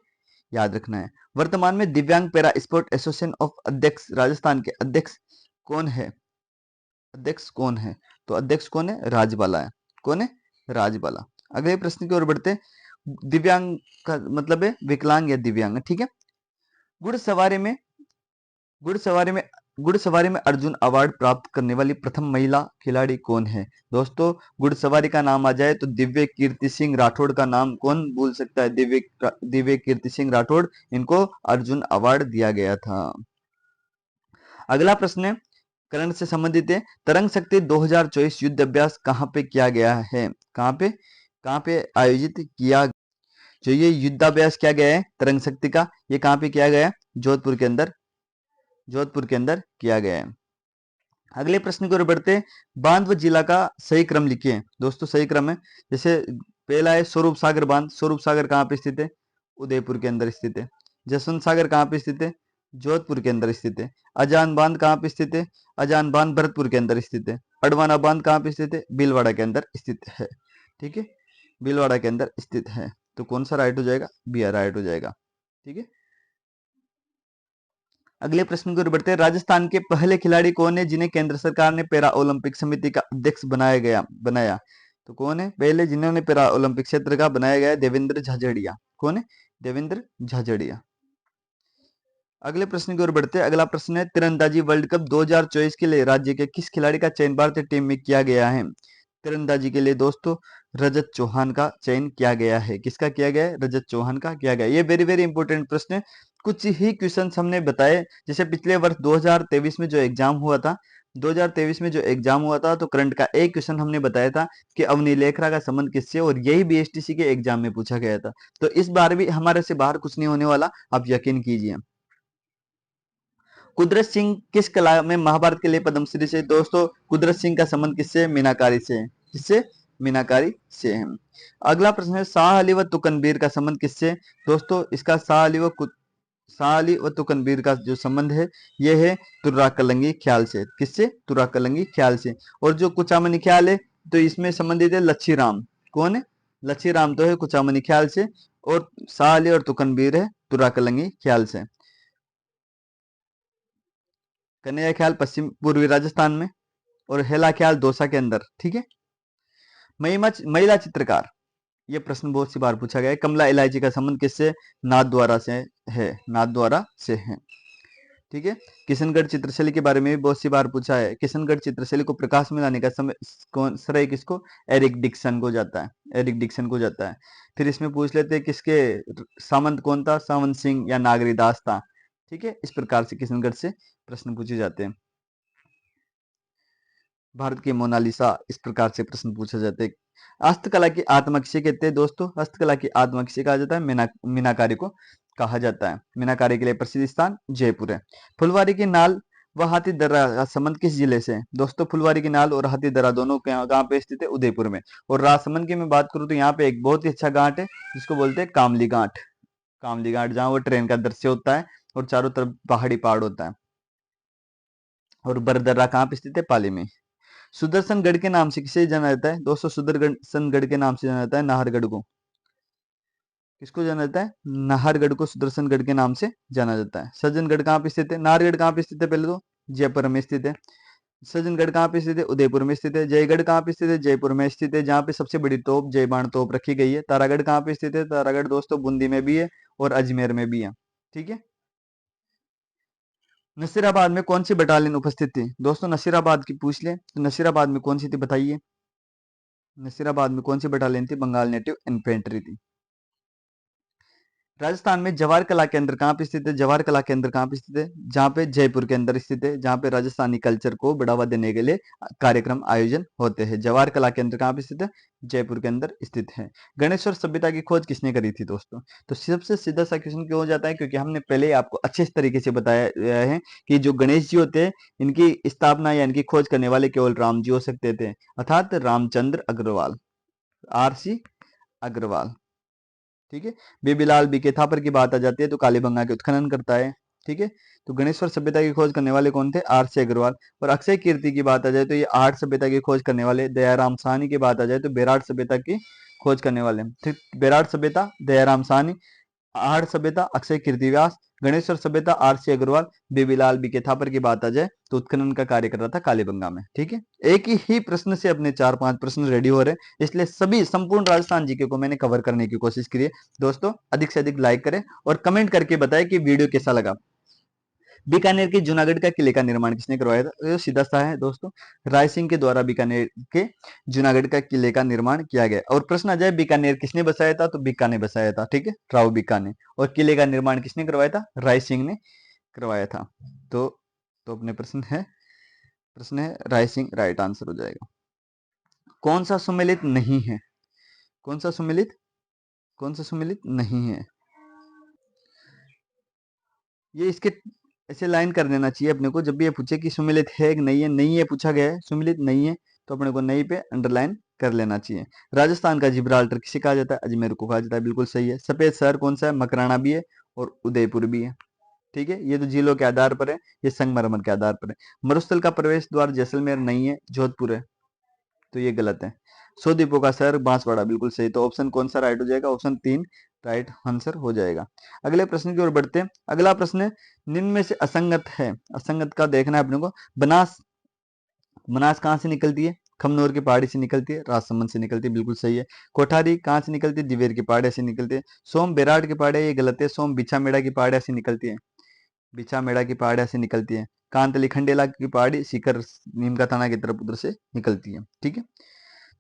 याद रखना है। वर्तमान में दिव्यांग पैरा स्पोर्ट एसोसिएशन ऑफ अध्यक्ष राजस्थान के अध्यक्ष कौन है? अध्यक्ष कौन है? तो अध्यक्ष कौन है? राजबाला है। कौन है? राजबाला। अगले प्रश्न की ओर बढ़ते हैं। दिव्यांग का मतलब है विकलांग या दिव्यांग, ठीक है। घुड़सवारी में घुड़सवारी में घुड़सवारी में अर्जुन अवार्ड प्राप्त करने वाली प्रथम महिला खिलाड़ी कौन है? दोस्तों घुड़सवारी का नाम आ जाए तो दिव्य कीर्ति सिंह राठौड़ का नाम कौन भूल सकता है? दिव्य कीर्ति सिंह राठौड़, इनको अर्जुन अवार्ड दिया गया था। अगला प्रश्न है करंट से संबंधित है। तरंग शक्ति 2024 युद्ध अभ्यास कहाँ पे किया गया है? कहाँ पे आयोजित किया? जो ये युद्धाभ्यास किया गया है तरंग शक्ति का, ये कहाँ पे किया गया है? जोधपुर के अंदर किया गया है। अगले प्रश्न की ओर बढ़ते, बांध व जिला का सही क्रम लिखिए। दोस्तों सही क्रम है, जैसे पहला है स्वरूप सागर बांध। स्वरूप सागर कहाँ पे स्थित है? उदयपुर के अंदर स्थित है। जसवंत सागर कहाँ पे स्थित है? जोधपुर के अंदर स्थित है। अजान बांध कहाँ पे स्थित है? अजान बांध भरतपुर के अंदर स्थित है। अडवाना बांध कहाँ पे स्थित है? भीलवाड़ा के अंदर स्थित है, ठीक है, भीलवाड़ा के अंदर स्थित है। तो कौन सा राइट हो जाएगा? बी राइट हो जाएगा, ठीक है। अगले प्रश्न की ओर बढ़ते हैं। राजस्थान के पहले खिलाड़ी कौन है जिन्हें केंद्र सरकार ने पैरा ओलंपिक समिति का अध्यक्ष बनाया? तो कौन है पहले जिन्होंने पैरा ओलंपिक क्षेत्र का बनाया गया? देवेंद्र झाझड़िया। कौन है? देवेंद्र झाझड़िया। अगले प्रश्न की ओर बढ़ते हैं। अगला प्रश्न है तीरंदाजी वर्ल्ड कप 2024 के लिए राज्य के किस खिलाड़ी का चयन भारतीय टीम में किया गया है? तीरंदाजी के लिए दोस्तों रजत चौहान का चयन किया गया है। किसका किया गया है? रजत चौहान का किया गया। ये वेरी वेरी इंपॉर्टेंट प्रश्न है। कुछ ही क्वेश्चन हमने बताए, जैसे पिछले वर्ष 2023 में जो एग्जाम हुआ था, 2023 में जो एग्जाम हुआ था, तो करंट का एक क्वेश्चन हमने बताया था कि अवनी लेखरा का संबंध किससे, और यही बीएसटीसी के एग्जाम में पूछा गया था। तो इस बार भी हमारे से बाहर कुछ नहीं होने वाला, आप यकीन कीजिए। कुदरत सिंह किस कला में महाभारत के लिए पद्मश्री से? दोस्तों कुदरत सिंह का संबंध किससे? मीनाकारी से। किससे? मीनाकारी से है। अगला प्रश्न है शाह अली व तुकनबीर का संबंध किससे? दोस्तों इसका शाह अली व तुकनबीर का जो संबंध है ये है तुर्रा कलंगी ख्याल से। किससे? तुर्रा कलंगी ख्याल से। और जो कुचामनी ख्याल है तो इसमें संबंधित है लच्छी राम। कौन है? लच्छी राम तो है कुचामनी ख्याल से, और शाह अली और तुकनबीर है तुर्रा कलंगी ख्याल से। कन्हैया ख्याल पश्चिम पूर्वी राजस्थान में, और हेला ख्याल दौसा के अंदर, ठीक है। महिला चित्रकार, ये प्रश्न बहुत सी बार पूछा गया है। कमला इलायची का संबंध किससे? नाथ द्वारा से है, नाथ द्वारा से है। ठीक है। किशनगढ़ चित्रशैली के बारे में भी बहुत सी बार पूछा है। किशनगढ़ चित्रशैली को प्रकाश में लाने का समय कौन श्रेय किसको? एरिक डिक्सन को जाता है, एरिक डिक्सन को जाता है। फिर इसमें पूछ लेते हैं किसके सामंत कौन था? सावंत सिंह या नागरीदास था। ठीक है, इस प्रकार से किशनगढ़ से प्रश्न पूछे जाते हैं। भारत की मोनालिसा, इस प्रकार से प्रश्न पूछा जाता है। हस्तकला की आत्मा किसे कहते हैं दोस्तों? हस्तकला की आत्मा किसे कहा जाता है? मीनाकारी को कहा जाता है। मीनाकारी के लिए प्रसिद्ध स्थान जयपुर है। फुलवारी की नाल व हाथीदर्रा का संबंध किस जिले से है? दोस्तों फुलवारी की नाल और हाथीदर्रा दोनों कहाँ पे स्थित है? उदयपुर में। और राजसमंद की मैं बात करूं तो यहाँ पे एक बहुत ही अच्छा घाट है जिसको बोलते हैं कामली घाट। कामली घाट, जहाँ वो ट्रेन का दृश्य होता है और चारों तरफ पहाड़ी पहाड़ होता है। और बरदर्रा कहाँ पे स्थित है? पाली में। सुदर्शनगढ़ के नाम से किसे जाना जाता है दोस्तों? सुदर्शनगढ़ के नाम से जाना जाता है नाहरगढ़ को। किसको जाना जाता है? नाहरगढ़ को सुदर्शनगढ़ के नाम से जाना जाता है। सज्जनगढ़ कहाँ पे स्थित है? नाहरगढ़ कहाँ पे स्थित है? पहले तो जयपुर में स्थित है। सज्जनगढ़ कहाँ पे स्थित है? उदयपुर में स्थित है। जयगढ़ कहाँ पे स्थित है? जयपुर में स्थित है, जहाँ पे सबसे बड़ी तोप जयबाण तोप रखी गई है। तारागढ़ कहाँ पे स्थित है? तारागढ़ दोस्तों बूंदी में भी है और अजमेर में भी है। ठीक है। नसीराबाद में कौन सी बटालियन उपस्थित थी दोस्तों? नसीराबाद की पूछ ले तो नसीराबाद में कौन सी थी बताइए? नसीराबाद में कौन सी बटालियन थी? बंगाल नेटिव इन्फेंट्री थी। राजस्थान में जवाहर कला केंद्र कहाँ पे स्थित है? जवाहर कला केंद्र कहाँ पे स्थित है? जहाँ पे जयपुर के अंदर स्थित है, जहाँ पे राजस्थानी कल्चर को बढ़ावा देने के लिए कार्यक्रम आयोजन होते हैं। जवाहर कला केंद्र कहाँ पे स्थित है? जयपुर के अंदर स्थित है। गणेश्वर सभ्यता की खोज किसने करी थी दोस्तों? तो सबसे सीधा सा क्वेश्चन क्यों हो जाता है? क्योंकि हमने पहले ही आपको अच्छे तरीके से बताया है कि जो गणेश जी होते हैं इनकी स्थापना या इनकी खोज करने वाले केवल राम जी हो सकते थे, अर्थात रामचंद्र अग्रवाल, RC अग्रवाल। ठीक है। बेबीलाल बीके थापर की बात आ जाती है तो कालीबंगा के उत्खनन करता है। ठीक है। तो गणेश्वर सभ्यता की खोज करने वाले कौन थे? RC अग्रवाल। और अक्षय कीर्ति की बात आ जाए तो ये आर्ट सभ्यता की खोज करने वाले दयाराम साहनी की बात आ जाए तो बेराट सभ्यता की खोज करने वाले। ठीक, बेराट सभ्यता दयाराम साहनी, आर्ट सभ्यता अक्षय कीर्ति व्यास, गणेश्वर सभ्यता RC अग्रवाल, बेबीलाल बीके थापर की बात आ जाए तो उत्खनन का कार्य कर रहा था कालीबंगा में। ठीक है। एक ही प्रश्न से अपने 4-5 प्रश्न रेडी हो रहे हैं, इसलिए सभी संपूर्ण राजस्थान जीके को मैंने कवर करने की कोशिश की है। दोस्तों अधिक से अधिक लाइक करें और कमेंट करके बताएं कि वीडियो कैसा लगा। बीकानेर के जूनागढ़ का किले का निर्माण किसने करवाया था? ये सीधा सा है दोस्तों, राय सिंह के द्वारा बीकानेर के जूनागढ़ का किले का निर्माण किया गया। और प्रश्न आ जाए बीकानेर किसने बसाया था? तो बीकाने बसाया था। ठीक है, राव बीकाने। और किले का निर्माण किसने करवाया था? राय सिंह ने करवाया था। तो अपने प्रश्न है राय सिंह, राइट आंसर हो जाएगा। कौन सा सुमेलित नहीं है? कौन सा सुमेलित नहीं है? ये इसके ऐसे लाइन कर देना चाहिए अपने को। जब भी ये पूछे कि सुमेलित है कि नहीं है, नहीं है पूछा गया है, सुमेलित नहीं है, तो अपने को नहीं पे अंडरलाइन कर लेना चाहिए। राजस्थान का जिब्राल्टर किसे कहा जाता है? अजमेर को कहा जाता है, बिल्कुल सही है। सफेद शहर कौन सा है? मकराना भी है और उदयपुर भी है। ठीक है, ये तो झीलों के आधार पर है, ये संगमरमर के आधार पर है। मरुस्थल का प्रवेश द्वार जैसलमेर नहीं है, जोधपुर है, तो ये गलत है। 100 द्वीपों का शहर बांसवाड़ा, बिल्कुल सही। तो ऑप्शन कौन सा राइट हो जाएगा? ऑप्शन 3 राइट आंसर हो जाएगा। अगले प्रश्न की ओर बढ़ते हैं। अगला प्रश्न है, निम्न में से असंगत है। असंगत का देखना है अपने को। बनास बनास कहाँ से निकलती है? खमनोर की पहाड़ी से निकलती है, राजसमंद से निकलती है, बिल्कुल सही है। कोठारी कहाँ से निकलती है? दिवेर की पहाड़ी से निकलती है। सोम बेराट की पहाड़ी, ये गलत है। सोम बिछामेड़ा की पहाड़ी से निकलती है, बिछामेड़ा की पहाड़ी से निकलती है। कांतली खंडेला की पहाड़ी सीकर नीमका थाना की तरफ उधर से निकलती है। ठीक है,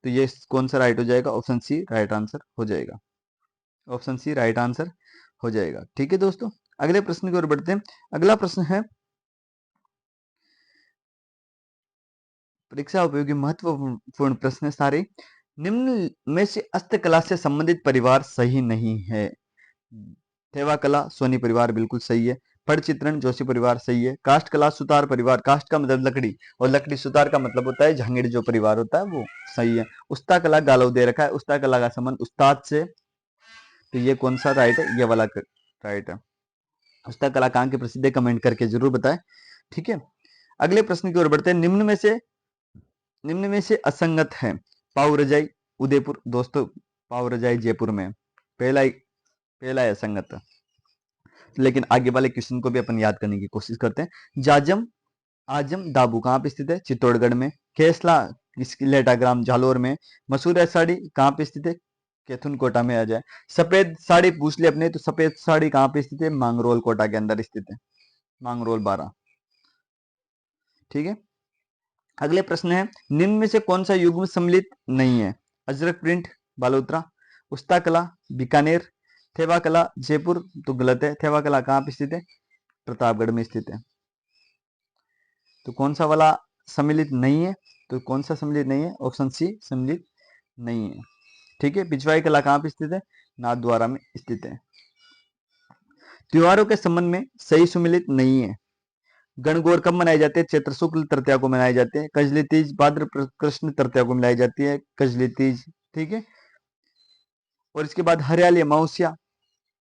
तो ये कौन सा राइट हो जाएगा? ऑप्शन सी राइट आंसर हो जाएगा। ऑप्शन सी राइट आंसर हो जाएगा। ठीक है दोस्तों, अगले प्रश्न की ओर बढ़ते हैं। अगला प्रश्न है, परीक्षा उपयोगी महत्वपूर्ण प्रश्न है सारे। निम्न में से हस्तकला से संबंधित परिवार सही नहीं है। थेवा कला सोनी परिवार, बिल्कुल सही है। फड़ चित्रण जोशी परिवार, सही है। काष्ठ कला सुतार परिवार, काष्ठ का मतलब लकड़ी और लकड़ी सुतार का मतलब होता है झांगीड़, जो परिवार होता है वो, सही है। उस्ता कला गालव दे रखा है, उस्ता कला का संबंध उस्ताद से, तो ये कौन सा राइट है? ये वाला राइट है। उस्ता कला कहाँ की प्रसिद्ध है? कमेंट करके जरूर बताएं। ठीक है, अगले प्रश्न की ओर बढ़ते हैं। निम्न में से असंगत है। पाव रजाई उदयपुर, दोस्तों पाव रजाई जयपुर में। पहला है असंगत, लेकिन आगे वाले क्वेश्चन को भी अपन याद करने की कोशिश करते हैं। जाजम आजम दाबू कहाँ पे स्थित है? चित्तौड़गढ़ में। केसला लेटाग्राम जालोर में। मसूर साड़ी कहाँ पे स्थित है? कैथुन कोटा में आ जाए। सफेद साड़ी पूछ ले अपने, तो सफेद साड़ी कहाँ पे स्थित है? मांगरोल कोटा के अंदर स्थित है। मांगरोल 12। ठीक है, अगले प्रश्न है, निम्न में से कौन सा युग्म सम्मिलित नहीं है? अजरक प्रिंट बालोतरा, उस्ता कला बीकानेर, थेवा कला जयपुर। तो गलत है, थेवा कला कहाँ पे स्थित है? प्रतापगढ़ में स्थित है। तो कौन सा वाला सम्मिलित नहीं है? तो कौन सा सम्मिलित नहीं है? ऑप्शन सी सम्मिलित नहीं है। ठीक है, पिछवाई कला कहाँ पे स्थित है? नाथद्वारा में स्थित है। त्योहारों के संबंध में सही सुमिलित नहीं है। गणगौर कब मनाए जाते हैं? चैत्र शुक्ल तृतीया को मनाए जाते हैं। कजली तीज भाद्र कृष्ण तृतीया को मनाई जाती है, कजली तीज। ठीक है, और इसके बाद हरियाली अमावस्या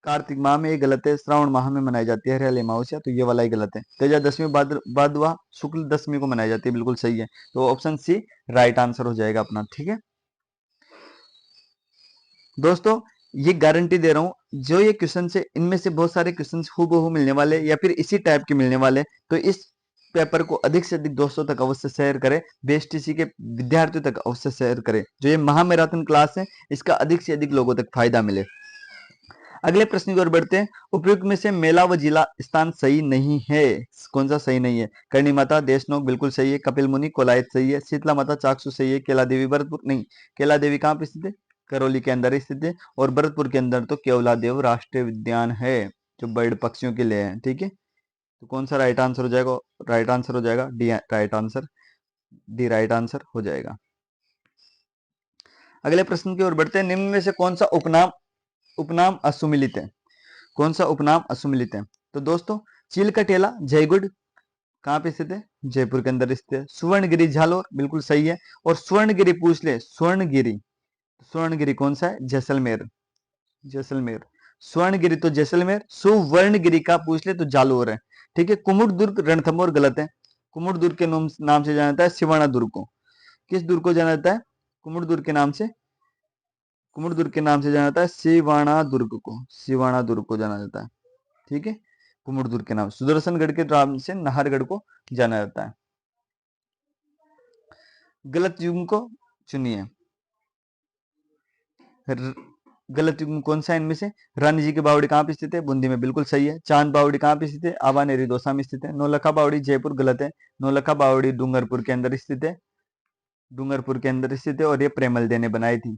कार्तिक माह में, ये गलत है, श्रावण माह में मनाई जाती है हरियाली अमावस्या, तो ये वाला ही गलत है। तेजा दशमी भादवा शुक्ल दशमी को मनाई जाती है, बिल्कुल सही है। तो ऑप्शन सी राइट आंसर हो जाएगा अपना। ठीक है दोस्तों, ये गारंटी दे रहा हूं, जो ये क्वेश्चन से इनमें से बहुत सारे क्वेश्चन हूबहू मिलने वाले या फिर इसी टाइप के मिलने वाले, तो इस पेपर को अधिक से अधिक दोस्तों तक अवश्य शेयर करें, बीएसटीसी के विद्यार्थियों तक अवश्य शेयर करें। जो ये महामैराथन क्लास है, इसका अधिक से अधिक लोगों तक फायदा मिले। अगले प्रश्न की ओर बढ़ते हैं। उपयुक्त में से मेला व जिला स्थान सही नहीं है। कौन सा सही नहीं है? करणी माता देशनोक बिल्कुल सही है, कपिल मुनि कोलायत सही है, शीतला माता चाकसू सही है, केला देवी भरतपुर नहीं, केला देवी कहाँ पे स्थित है? करौली के अंदर स्थित है, और भरतपुर के अंदर तो केवला देव राष्ट्रीय उद्यान है, जो बर्ड पक्षियों के लिए है। ठीक है, तो कौन सा राइट आंसर हो जाएगा? राइट आंसर हो जाएगा D right answer, D right answer हो जाएगा। अगले प्रश्न की ओर बढ़ते हैं। निम्न में से कौन सा उपनाम उपनाम असुमिलित है? कौन सा उपनाम असुमिलित है? तो दोस्तों, चील का टेला जयगुड़ कहाँ पे स्थित है? जयपुर के अंदर स्थित है। सुवर्णगिरी झालोर बिल्कुल सही है, और स्वर्णगिरी पूछ ले, स्वर्णगिरी, स्वर्णगिरी कौन सा है? जैसलमेर, जैसलमेर। स्वर्णगिरी तो जैसलमेर, सुवर्णगिरी का पूछ ले तो जालोर है। ठीक है, कुमुद दुर्ग रणथंभौर गलत है। कुमुद दुर्ग के नाम से जाना जाता है सिवाना दुर्ग को। किस दुर्ग को जाना जाता है? कुमुद दुर्ग के नाम से, कुमुद दुर्ग के नाम से जाना जाता है सिवाना दुर्ग को, सिवाना दुर्ग को जाना जाता है। ठीक है, कुमुदुर के नाम, सुदर्शनगढ़ के नाम से नाहरगढ़ को जाना जाता है। गलत युग्म को चुनिए। गलत युग्म कौन सा है इनमें से? रानी जी की बावड़ी कहाँ पे स्थित है? बूंदी में, बिल्कुल सही है। चांद बावड़ी कहाँ पे स्थित है? आवानेरी दौसा में स्थित है। नौलखा बावड़ी जयपुर गलत है। नौलखा बावड़ी डूंगरपुर के अंदर स्थित है, डूंगरपुर के अंदर स्थित है, और ये प्रेमल दे ने बनाई थी।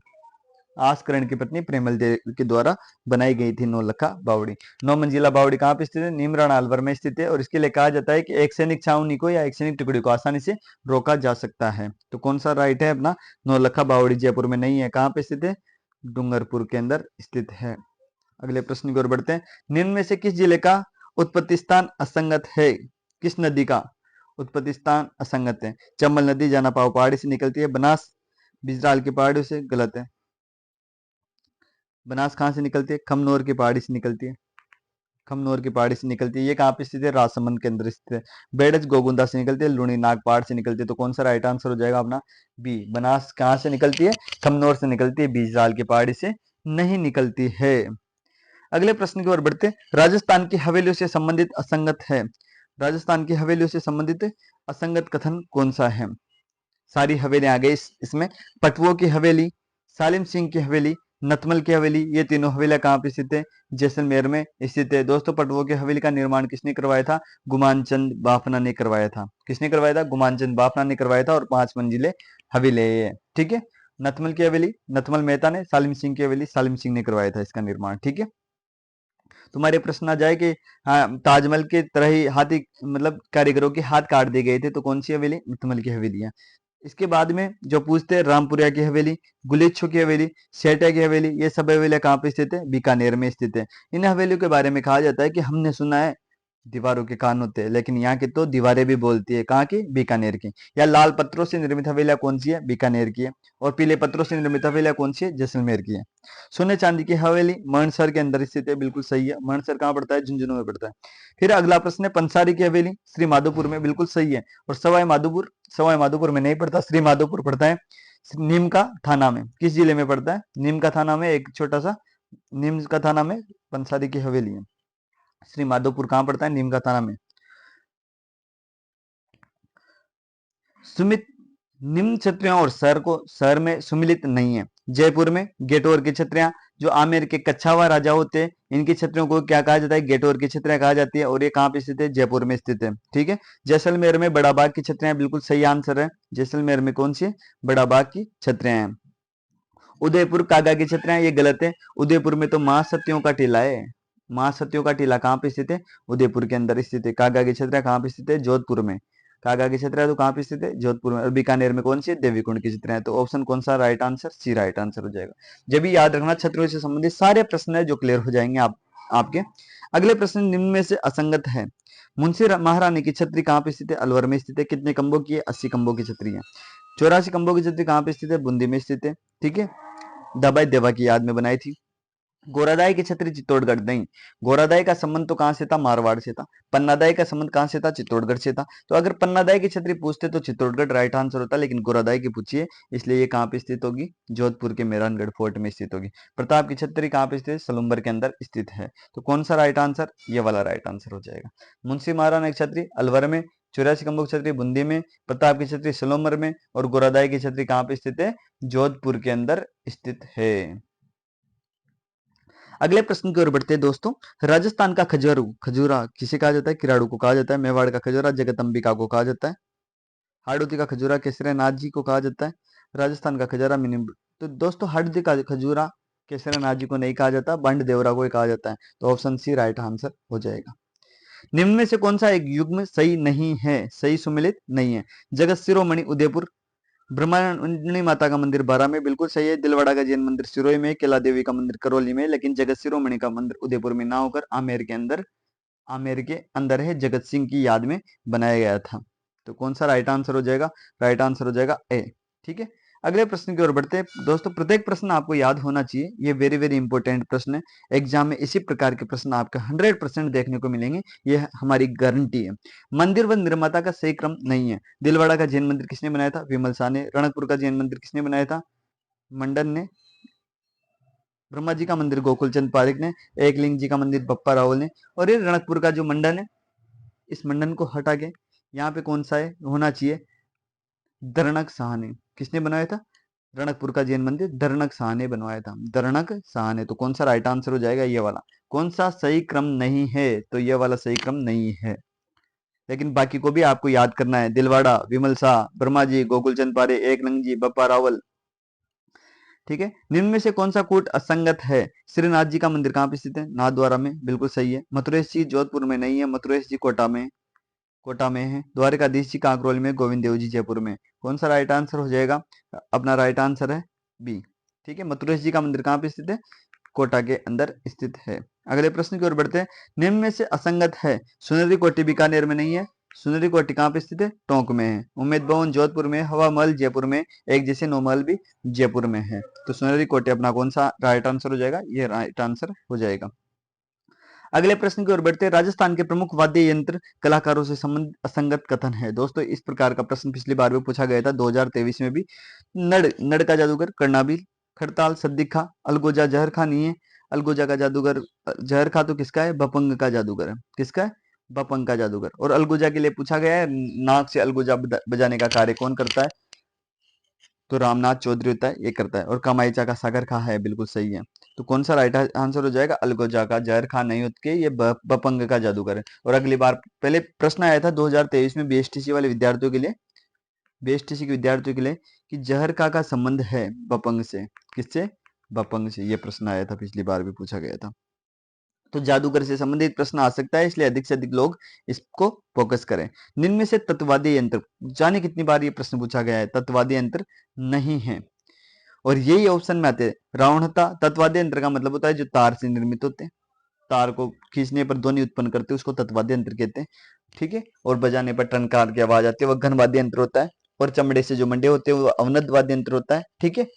आस्करण की पत्नी प्रेमल देव के द्वारा बनाई गई थी नौलखा बावड़ी। 9 मंजिला बावड़ी कहाँ पे स्थित है? नीमराण अलवर में स्थित है, और इसके लिए कहा जाता है कि एक सैनिक छावनी को या एक सैनिक टुकड़ी को आसानी से रोका जा सकता है। तो कौन सा राइट है अपना? नौलखा बावड़ी जयपुर में नहीं है, कहाँ पे स्थित है? डूंगरपुर के अंदर स्थित है। अगले प्रश्न की ओर बढ़ते हैं। निम्न में से किस जिले का उत्पत्ति स्थान असंगत है? किस नदी का उत्पत्ति स्थान असंगत है? चंबल नदी जाना पाओ पहाड़ी से निकलती है, बनास बिजराल की पहाड़ियों से, गलत है। बनास कहाँ से निकलती है? खमनोर की पहाड़ी से निकलती है, खमनोर की पहाड़ी से निकलती है। ये कहाँ पे स्थित है? राजसमंद के अंदर स्थित है। बेडज गोगुंदा से निकलती है, लुणी नाग पहाड़ से निकलती है। तो कौन सा राइट आंसर हो जाएगा अपना? बी। बनास कहाँ से निकलती है? खमनोर से निकलती है, बीजराल की पहाड़ी से नहीं निकलती है। अगले प्रश्न की ओर बढ़ते हैं। राजस्थान की हवेलियों से संबंधित असंगत है। राजस्थान की हवेलियों से संबंधित असंगत कथन कौन सा है? सारी हवेलियां आ गई इसमें। पटवों की हवेली, सालिम सिंह की हवेली, नतमल की हवेली, ये तीनों हवेलियां कहाँ पे स्थित है? जैसलमेर में स्थित है। दोस्तों, पटवों की हवेली का निर्माण किसने करवाया था? गुमान चंद बाफना ने करवाया था। किसने करवाया था? गुमान चंद बाफना ने करवाया था, और 5 मंजिले हवेली है। ठीक है, नतमल की हवेली नतमल मेहता ने, सालिम सिंह की हवेली सालिम सिंह ने करवाया था इसका निर्माण। ठीक है, तुम्हारे प्रश्न आ जाए कि हाँ, ताजमहल की तरह ही हाथी मतलब कारीगरों के हाथ काट दिए गए थे, तो कौन सी हवेली? नतमल की हवेली है। इसके बाद में जो पूछते हैं, रामपुरिया की हवेली, गुलेच्छो की हवेली, सेठा की हवेली, ये सब हवेलियां कहाँ पे स्थित है? बीकानेर में स्थित है। इन हवेलियों के बारे में कहा जाता है कि हमने सुना है दीवारों के कान होते हैं, लेकिन यहाँ की तो दीवारें भी बोलती है। कहाँ की? बीकानेर की। या लाल पत्थरों से निर्मित हवेलियां कौन सी है? बीकानेर की है। और पीले पत्थरों से निर्मित हवेलियां कौन सी है? जैसलमेर की है। सोने चांदी की हवेली मणसर के अंदर स्थित है, बिल्कुल सही है। मणसर कहाँ पड़ता है? झुंझुनू में पड़ता है। फिर अगला प्रश्न है, पंसारी की हवेली श्री माधोपुर में, बिल्कुल सही है। और सवाई माधोपुर में नहीं पड़ता, श्री माधोपुर पड़ता है नीम का थाना में। किस जिले में पड़ता है? नीम का थाना में, एक छोटा सा नीम का थाना में पंसारी की हवेली है। श्री माधोपुर कहाँ पड़ता है? नीम का थाना में। सुमित निम्न छत्रियां और शहर में सुमिलित नहीं है। जयपुर में गेटोर की छत्रियां, जो आमेर के कच्छावा राजा होते हैं, इनकी छत्रियों को क्या कहा जाता है? गेटोर की छत्रियां कहा जाती है। और ये कहाँ पे स्थित है? जयपुर में स्थित है। ठीक है। जैसलमेर में बड़ा बाग की छत्रियां, बिल्कुल सही आंसर है। जैसलमेर में कौन सी है? बड़ा बाग की छत्रियां हैं। उदयपुर कागा की छत्रियां, ये गलत है। उदयपुर में तो महासतियों का टीला है। महासतियों का टीला कहाँ पे स्थित है? उदयपुर के अंदर स्थित है। कागा की छत्रियां कहाँ पे स्थित है? जोधपुर में। कागा की छत्रियां तो कहाँ पे स्थित है? जोधपुर में। और बीकानेर में कौन सी है? देवीकुंड की छत्रियां। तो ऑप्शन कौन सा राइट आंसर? सी राइट आंसर हो जाएगा। जब भी याद रखना, छत्रियों से संबंधित सारे प्रश्न है जो क्लियर हो जाएंगे आपके। अगले प्रश्न निम्न में से असंगत है। मुंशी महारानी की छत्री कहाँ पे स्थित है? अलवर में स्थित है। कितने खंभों की है? 80 खंभों की छतरी है। 84 खंभों की छतरी कहाँ पे स्थित है? बूंदी में स्थित है। ठीक है। दबाई देवा की याद में बनाई थी। गोरादाई की छतरी चित्तौड़गढ़ नहीं। गोरादाई का संबंध तो कहां से था? मारवाड़ से था। पन्नादाई का संबंध कहां से था? चित्तौड़गढ़ से था। तो अगर पन्नादाई की छतरी पूछते तो चित्तौड़गढ़ राइट आंसर होता, लेकिन गोरादाई की पूछिए, इसलिए ये कहां पे स्थित होगी? जोधपुर के मेहरानगढ़ फोर्ट में स्थित होगी। प्रताप की छतरी कहां पे स्थित है? सलुम्बर के अंदर स्थित है। तो कौन सा राइट आंसर? ये वाला राइट आंसर हो जाएगा। मुंशी महाराणा की छतरी अलवर में, 84 खंभों की छतरी बूंदी में, प्रताप की छतरी सलोमर में, और गोरादाई की छतरी कहां पे स्थित है? जोधपुर के अंदर स्थित है। अगले प्रश्न की ओर बढ़ते हैं दोस्तों। राजस्थान का खजूरा किसे कहा जाता है? किराड़ू को कहा जाता है। मेवाड़ का खजूरा जगदम्बिका को कहा जाता है। हाड़ौती का खजूरा केसरीनाथ जी को कहा जाता है। राजस्थान का खजूरा मिनी। तो दोस्तों हाड़ौती का खजूरा केसरीनाथ जी को नहीं कहा जाता, बंड देवरा को ही कहा जाता है। तो ऑप्शन सी राइट आंसर हो जाएगा। निम्न में से कौन सा एक युग्म सही नहीं है? सही सुमिलित नहीं है। जगत शिरोमणि उदयपुर, ब्रह्मणी माता का मंदिर बारा में, बिल्कुल सही है। दिलवाड़ा का जैन मंदिर सिरोही में, केला देवी का मंदिर करौली में, लेकिन जगत शिरोमणि का मंदिर उदयपुर में ना होकर आमेर के अंदर है, जगत सिंह की याद में बनाया गया था। तो कौन सा राइट आंसर हो जाएगा? राइट आंसर हो जाएगा ए। ठीक है। अगले प्रश्न की ओर बढ़ते हैं दोस्तों। प्रत्येक प्रश्न आपको याद होना चाहिए, ये वेरी वेरी इंपॉर्टेंट प्रश्न है। एग्जाम में इसी प्रकार के प्रश्न आपको 100% देखने को मिलेंगे, ये हमारी गारंटी है। मंदिर व निर्माता का सही क्रम नहीं है। दिलवाड़ा का जैन मंदिर किसने बनाया था? विमल शाह ने। रणकपुर का जैन मंदिर किसने बनाया था? मंडन ने। ब्रह्मा जी का मंदिर गोकुल चंद पारिक ने। एकलिंग जी का मंदिर बप्पा रावल ने। और ये रणकपुर का जो मंडन है, इस मंडन को हटा के यहाँ पे कौन सा है होना चाहिए? दरणक शाह ने। किसने बनाया था? रणकपुर का जैन मंदिर दरणक शाह ने बनवाया था। दरणक शाह ने। तो कौन सा राइट आंसर हो जाएगा? ये वाला। कौन सा सही क्रम नहीं है? तो ये वाला सही क्रम नहीं है। लेकिन बाकी को भी आपको याद करना है। दिलवाड़ा, विमल शाह, ब्रह्मा जी, गोकुल चंद पारे, एकलिंग जी, बप्पा रावल। ठीक है। निम्न में से कौन सा कूट असंगत है? श्रीनाथ जी का मंदिर कहाँ पे स्थित है? नाथद्वारा में, बिल्कुल सही है। मथुरेश जी जोधपुर में नहीं है, मथुरेश जी कोटा में है। द्वारिकाधीश जी कांकरोली में, गोविंद देव जी जयपुर में। कौन सा राइट आंसर हो जाएगा? अपना राइट आंसर है बी। ठीक है। मथुरेश जी का मंदिर कहाँ पे स्थित है? कोटा के अंदर स्थित है। अगले प्रश्न की ओर बढ़ते हैं। निम्न में से असंगत है। सुनहरी कोठी बीकानेर में नहीं है। सुनहरी कोठी कहाँ पे स्थित है? टोंक में है। उम्मेद भवन जोधपुर में, हवा महल जयपुर में, एक जैसे नौ महल भी जयपुर में है। तो सुनहरी कोठी अपना कौन सा राइट आंसर हो जाएगा? ये राइट आंसर हो जाएगा। अगले प्रश्न की ओर बढ़ते हैं। राजस्थान के प्रमुख वाद्य यंत्र कलाकारों से संबंधित असंगत कथन है। दोस्तों इस प्रकार का प्रश्न पिछली बार भी पूछा गया था, 2023 में भी। नड़ का जादूगर कर्णाबील, खड़ताल सद्दिखा, अलगोजा जहर खा नहीं है। अलगोजा का जादूगर जहर खा तो किसका है? बपंग का जादूगर है। किसका है? बपंग का जादूगर। और अलगोजा के लिए पूछा गया है, नाक से अलगोजा बजाने का कार्य कौन करता है? तो रामनाथ चौधरी होता है, ये करता है। और कमाईचा का सागर खा है, बिल्कुल सही है। तो कौन सा राइट आंसर हो जाएगा? अलगोजा का जहर खा नहीं होत के, ये बपंग का जादूगर है। और अगली बार पहले प्रश्न आया था 2023 में बीएसटीसी वाले विद्यार्थियों के लिए, बीएसटीसी के विद्यार्थियों के लिए, कि जहर का संबंध है बपंग से। किससे? बपंग से। ये प्रश्न आया था, पिछली बार भी पूछा गया था। तो जादूगर से संबंधित प्रश्न आ सकता है, इसलिए अधिक से अधिक लोग इसको फोकस करें। निम्न में से तत्ववादी यंत्र, जाने कितनी बार ये प्रश्न पूछा गया है? तत्ववादी यंत्र नहीं है। और यही ऑप्शन में आते हैं। रावणता तत्वाद्य यंत्र का मतलब होता है जो तार से निर्मित होते हैं, तार को खींचने पर ध्वनि उत्पन्न करते हैं, उसको तत्वाद्य यंत्र कहते हैं। ठीक है। और बजाने पर टनकार की आवाज आती है, वह घनवाद्य यंत्र होता है। और चमड़े से जो मंडे होते हैं वो अवनद वाद्य यंत्र होता है। ठीक है।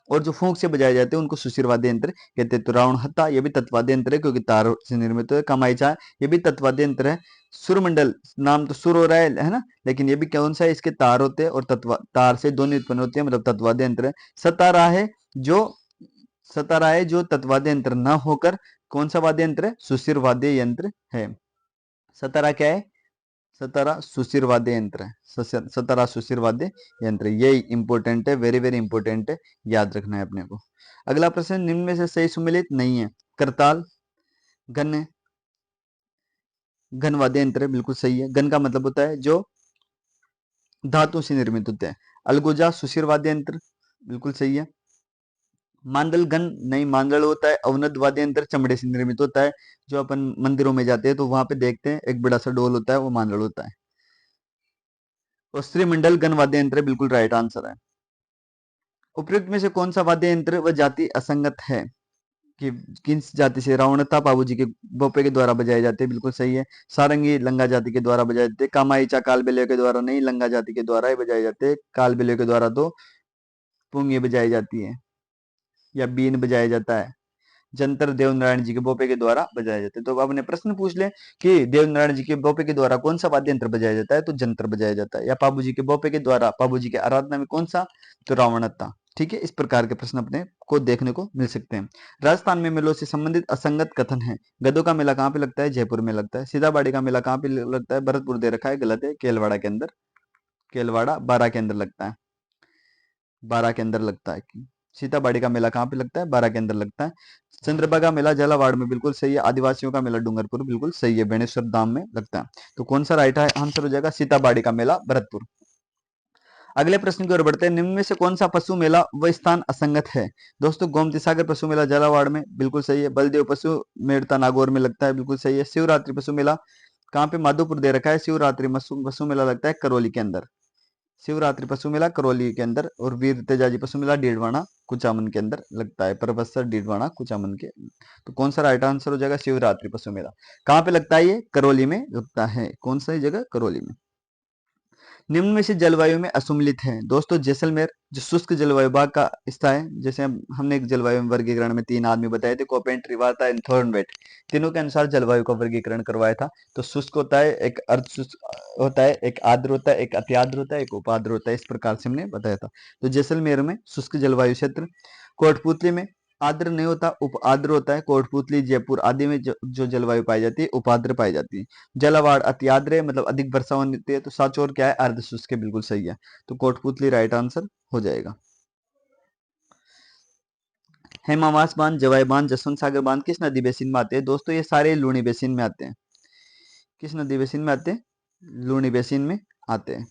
और जो फूंक से बजाए जाते हैं उनको सुशिर वाद्य यंत्र कहते हैं। तो रावण हत्ता ये भी तत्वाद्य यंत्र है, क्योंकि तार से निर्मित है। कमाईचा ये भी तत्वाद्य यंत्र है। सुरमंडल, नाम तो सुर हो रहा है ना, लेकिन ये भी कौन सा है? इसके तार होते हैं और तार से ध्वनि उत्पन्न होती है, मतलब तत्वाद्य यंत्र है। सतारा है जो तत्वाद्य यंत्र न होकर कौन सा वाद्य यंत्र है? सुशिर वाद्य यंत्र है। सतारा क्या है? सतारा सुशिर वाद्य यंत्र है, सतारा सुशिर वाद्य यंत्र, ये इंपॉर्टेंट है, वेरी वेरी इंपॉर्टेंट है, याद रखना है अपने को। अगला प्रश्न, निम्न में से सही सुमेलित नहीं है। करताल घन, घन वाद्य यंत्र बिल्कुल सही है। घन का मतलब होता है जो धातु से निर्मित होते हैं। अलगोजा सुशिर वाद्य यंत्र बिल्कुल सही है। मांदल घन नहीं, मांदल होता है अवनद वाद्य यंत्र, चमड़े से निर्मित होता है। जो अपन मंदिरों में जाते हैं तो वहां पे देखते हैं एक बड़ा सा डोल होता है, वो मांदल होता है। और श्रीमंडल घन वाद्य यंत्र बिल्कुल राइट आंसर है। उपयुक्त में से कौन सा वाद्य यंत्र व जाति असंगत है? कि किस जाति से? रावणता पाबूजी के बोपे के द्वारा बजाए जाते हैं, बिल्कुल सही है। सारंगी लंगा जाति के द्वारा बजाए जाते हैं। कामाईचा कालबेलिया के द्वारा नहीं, लंगा जाति के द्वारा ही बजाए जाते हैं। कालबेलिया के द्वारा तो पुंगी बजाई जाती है या बीन बजाया जाता है। जंतर देवनारायण जी के बोपे के द्वारा बजाए जाते हैं। तो आपने प्रश्न पूछ ले कि देवनारायण जी के बोपे के द्वारा कौन सा वाद्य यंत्र बजाया जाता है, तो जंतर बजाया जाता है। या पाबू जी के बोपे के द्वारा, पाबू जी की आराधना में कौन सा, तो रावणत्ता। ठीक है, इस प्रकार के प्रश्न अपने को देखने को मिल सकते हैं। राजस्थान में मेलों से संबंधित असंगत कथन है। गदों का मेला कहाँ पे लगता है? जयपुर में लगता है। सीताबाड़ी का मेला कहाँ पे लगता है? भरतपुर दे रखा है, गलत है, केलवाड़ा के अंदर, केलवाड़ा 12 के अंदर लगता है, 12 के अंदर लगता है। सीताबाड़ी का मेला कहाँ पे लगता है? 12 के अंदर लगता है। चंद्रभागा मेला झालावाड़ में बिल्कुल सही है। आदिवासियों का मेला डूंगरपुर बिल्कुल सही है, बेणेश्वर धाम में लगता है। तो कौन सा राइट आंसर हो जाएगा? सीताबाड़ी का मेला भरतपुर। अगले प्रश्न की ओर बढ़ते हैं। निम्न में से कौन सा पशु मेला व स्थान असंगत है? दोस्तों, गोमती सागर पशु मेला झालावाड़ में बिल्कुल सही है। बलदेव पशु मेड़ता नागौर में लगता है, बिल्कुल सही है। शिवरात्रि पशु मेला कहाँ पे? माधोपुर दे रखा है। शिवरात्रि पशु मेला लगता है करौली के अंदर। शिवरात्रि पशु मेला करौली के अंदर। और वीर तेजाजी पशु मेला डीडवाना कुचामन के अंदर लगता है, प्रोफेसर डीडवाना कुचामन के। तो कौन सा राइट आंसर हो जाएगा? शिवरात्रि पशु मेला। कहाँ पे लगता है? ये करौली में लगता है। कौन सा जगह? करौली में। निम्न में से जलवायु में असुमिलित है। दोस्तों, जैसलमेर जो शुष्क जलवायु भाग का हिस्सा है, जैसे हमने एक जलवायु वर्गीकरण में 3 आदमी बताए थे, कोपेन, ट्रिवाता एंड थॉर्नवेट, तीनों के अनुसार जलवायु का वर्गीकरण करवाया था। तो शुष्क होता है, एक अर्ध शुष्क होता है, एक आर्द्र होता है, एक अति आर्द्र होता है, एक उपाद्र होता है। इस प्रकार से हमने बताया था। तो जैसलमेर में शुष्क जलवायु क्षेत्र। कोटपुतली में आर्द्र नहीं होता, उप आर्द्र होता है। कोटपुतली, जयपुर आदि में जो जलवायु पाई जाती है, उपाद्र पाई जाती है। झालावाड़ अति आर्द्र है, मतलब अधिक वर्षा होती है। तो साचौर क्या है? अर्ध शुष्क है, बिल्कुल सही है। तो कोटपुतली राइट आंसर हो जाएगा। हेमावास बांध, जवाई बांध, जसवंत सागर बांध किस नदी बेसिन में आते हैं? दोस्तों, ये सारे लूणी बेसिन में आते हैं। किस नदी बेसिन में आते हैं? लूणी बेसिन में आते हैं।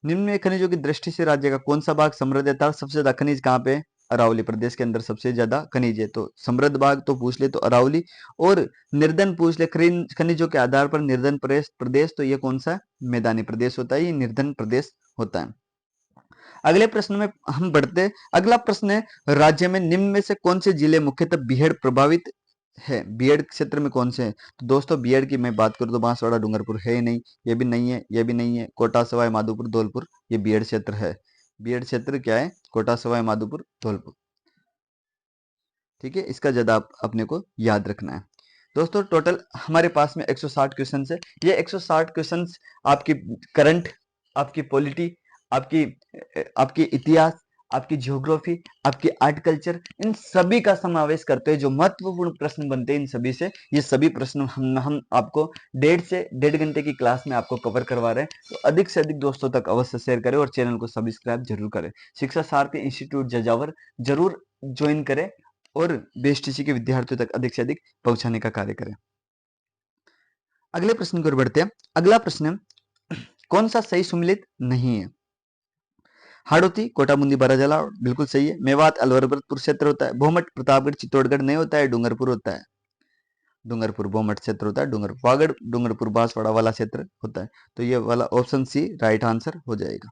निम्न में खनिजों की दृष्टि से राज्य का कौन सा भाग समृद्ध है? था सबसे ज्यादा खनिज कहाँ पे? अरावली प्रदेश के अंदर सबसे ज्यादा खनिज है। तो समृद्ध भाग तो पूछ ले तो अरावली, और निर्धन पूछ ले खनिजों के आधार पर निर्धन प्रदेश, तो ये कौन सा? मैदानी प्रदेश होता है, ये निर्धन प्रदेश होता है। अगले प्रश्न में हम बढ़ते। अगला प्रश्न है, राज्य में निम्न में से कौन से जिले मुख्यतः बीहड़ प्रभावित है? बीहड़ क्षेत्र में कौन से हैं? तो दोस्तों, बीहड़ की मैं बात करूं तो बांसवाड़ा डूंगरपुर है ही नहीं, ये भी नहीं है, ये भी नहीं है। कोटा सवाई माधोपुर धौलपुर, ये बीहड़ क्षेत्र है। बीहड़ क्षेत्र क्या है? कोटा सवाई माधोपुर धौलपुर। ठीक है, इसका ज्यादा अपने को याद रखना है। दोस्तों, टोटल हमारे पास में 160 क्वेश्चन है। ये 160 क्वेश्चन आपकी करंट, आपकी पॉलिटी, आपकी आपकी इतिहास, आपकी ज्योग्राफी, आपकी आर्टिकल्चर, इन सभी का समावेश करते हैं। जो महत्वपूर्ण प्रश्न बनते हैं इन सभी से, ये सभी प्रश्न हम आपको 1.5 से 1.5 घंटे की क्लास में आपको कवर करवा रहे हैं। तो अधिक से अधिक दोस्तों तक अवश्य शेयर करें और चैनल को सब्सक्राइब जरूर करें। शिक्षा सारथी इंस्टीट्यूट जजावर जरूर ज्वाइन करें और बीएसटीसी के विद्यार्थियों तक अधिक से अधिक पहुंचाने का कार्य करें। अगले प्रश्न की ओर बढ़ते हैं। अगला प्रश्न, कौन सा सही सुमिलित नहीं है? हाड़ौती, कोटा बूंदी बाराजला बिल्कुल सही है। मेवात अलवर भरतपुर क्षेत्र होता है। भोमट प्रतापगढ़ चित्तौड़गढ़ नहीं होता है, डूंगरपुर होता है। डूंगरपुर भोमट क्षेत्र होता है, डूंगरपुर वागड़ डूंगरपुर बांसवाड़ा वाला क्षेत्र होता है। तो ये वाला ऑप्शन सी राइट आंसर हो जाएगा।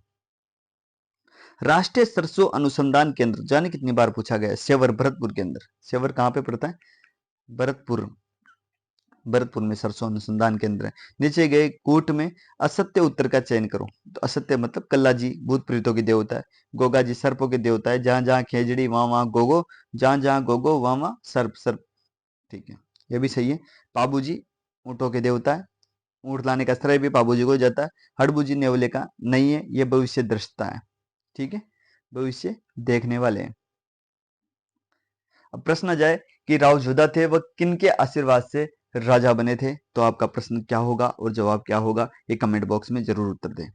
राष्ट्रीय सरसों अनुसंधान केंद्र जाने कितनी बार पूछा गया है? सेवर भरतपुर के अंदर। सेवर कहाँ पे पड़ता है? भरतपुर, भरतपुर में सरसों अनुसंधान केंद्र है। नीचे गए कूट में असत्य उत्तर का चयन करो। तो असत्य मतलब कल्ला जी भूत प्रीतों की देवता है। गोगा जी सर्पों के देवता है। जहां जहां खेजड़ी वहां वहां गोगो, जहां जहां गोगो वहां वहां सर्प सर्प। ठीक है, ये भी सही है। पाबू जी ऊंटों के देवता है। ऊंट लाने का श्रेय भी पाबू जी को जाता है। हड़बू जी नेवले का नहीं है, ये भविष्य दृष्टा है। ठीक है, भविष्य देखने वाले हैं। अब प्रश्न आ जाए कि राव जोधा थे वह किन के आशीर्वाद से राजा बने थे, तो आपका प्रश्न क्या होगा और जवाब क्या होगा, ये कमेंट बॉक्स में जरूर उत्तर दें।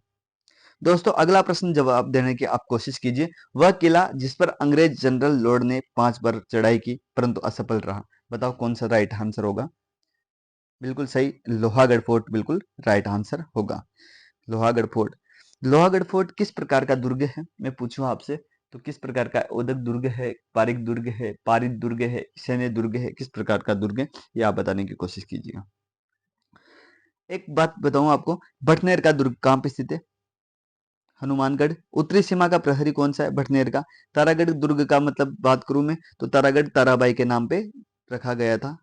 दोस्तों अगला प्रश्न जवाब देने की आप कोशिश कीजिए। वह किला जिस पर अंग्रेज जनरल लॉर्ड ने 5 बार चढ़ाई की परंतु असफल रहा, बताओ कौन सा राइट आंसर होगा। बिल्कुल सही, लोहागढ़ फोर्ट बिल्कुल राइट आंसर होगा। लोहागढ़ फोर्ट। लोहागढ़ फोर्ट किस प्रकार का दुर्ग है, मैं पूछूं आपसे तो किस प्रकार का, उदक दुर्ग है, पारिक दुर्ग है, पारित दुर्ग है, सैन्य दुर्ग है, किस प्रकार का दुर्ग है, ये आप बताने की कोशिश कीजिएगा। एक बात बताऊं आपको, भटनेर का दुर्ग कहाँ पे स्थित है, हनुमानगढ़। उत्तरी सीमा का प्रहरी कौन सा है, भटनेर का। तारागढ़ दुर्ग का मतलब बात करूं मैं तो तारागढ़ ताराबाई के नाम पे रखा गया था,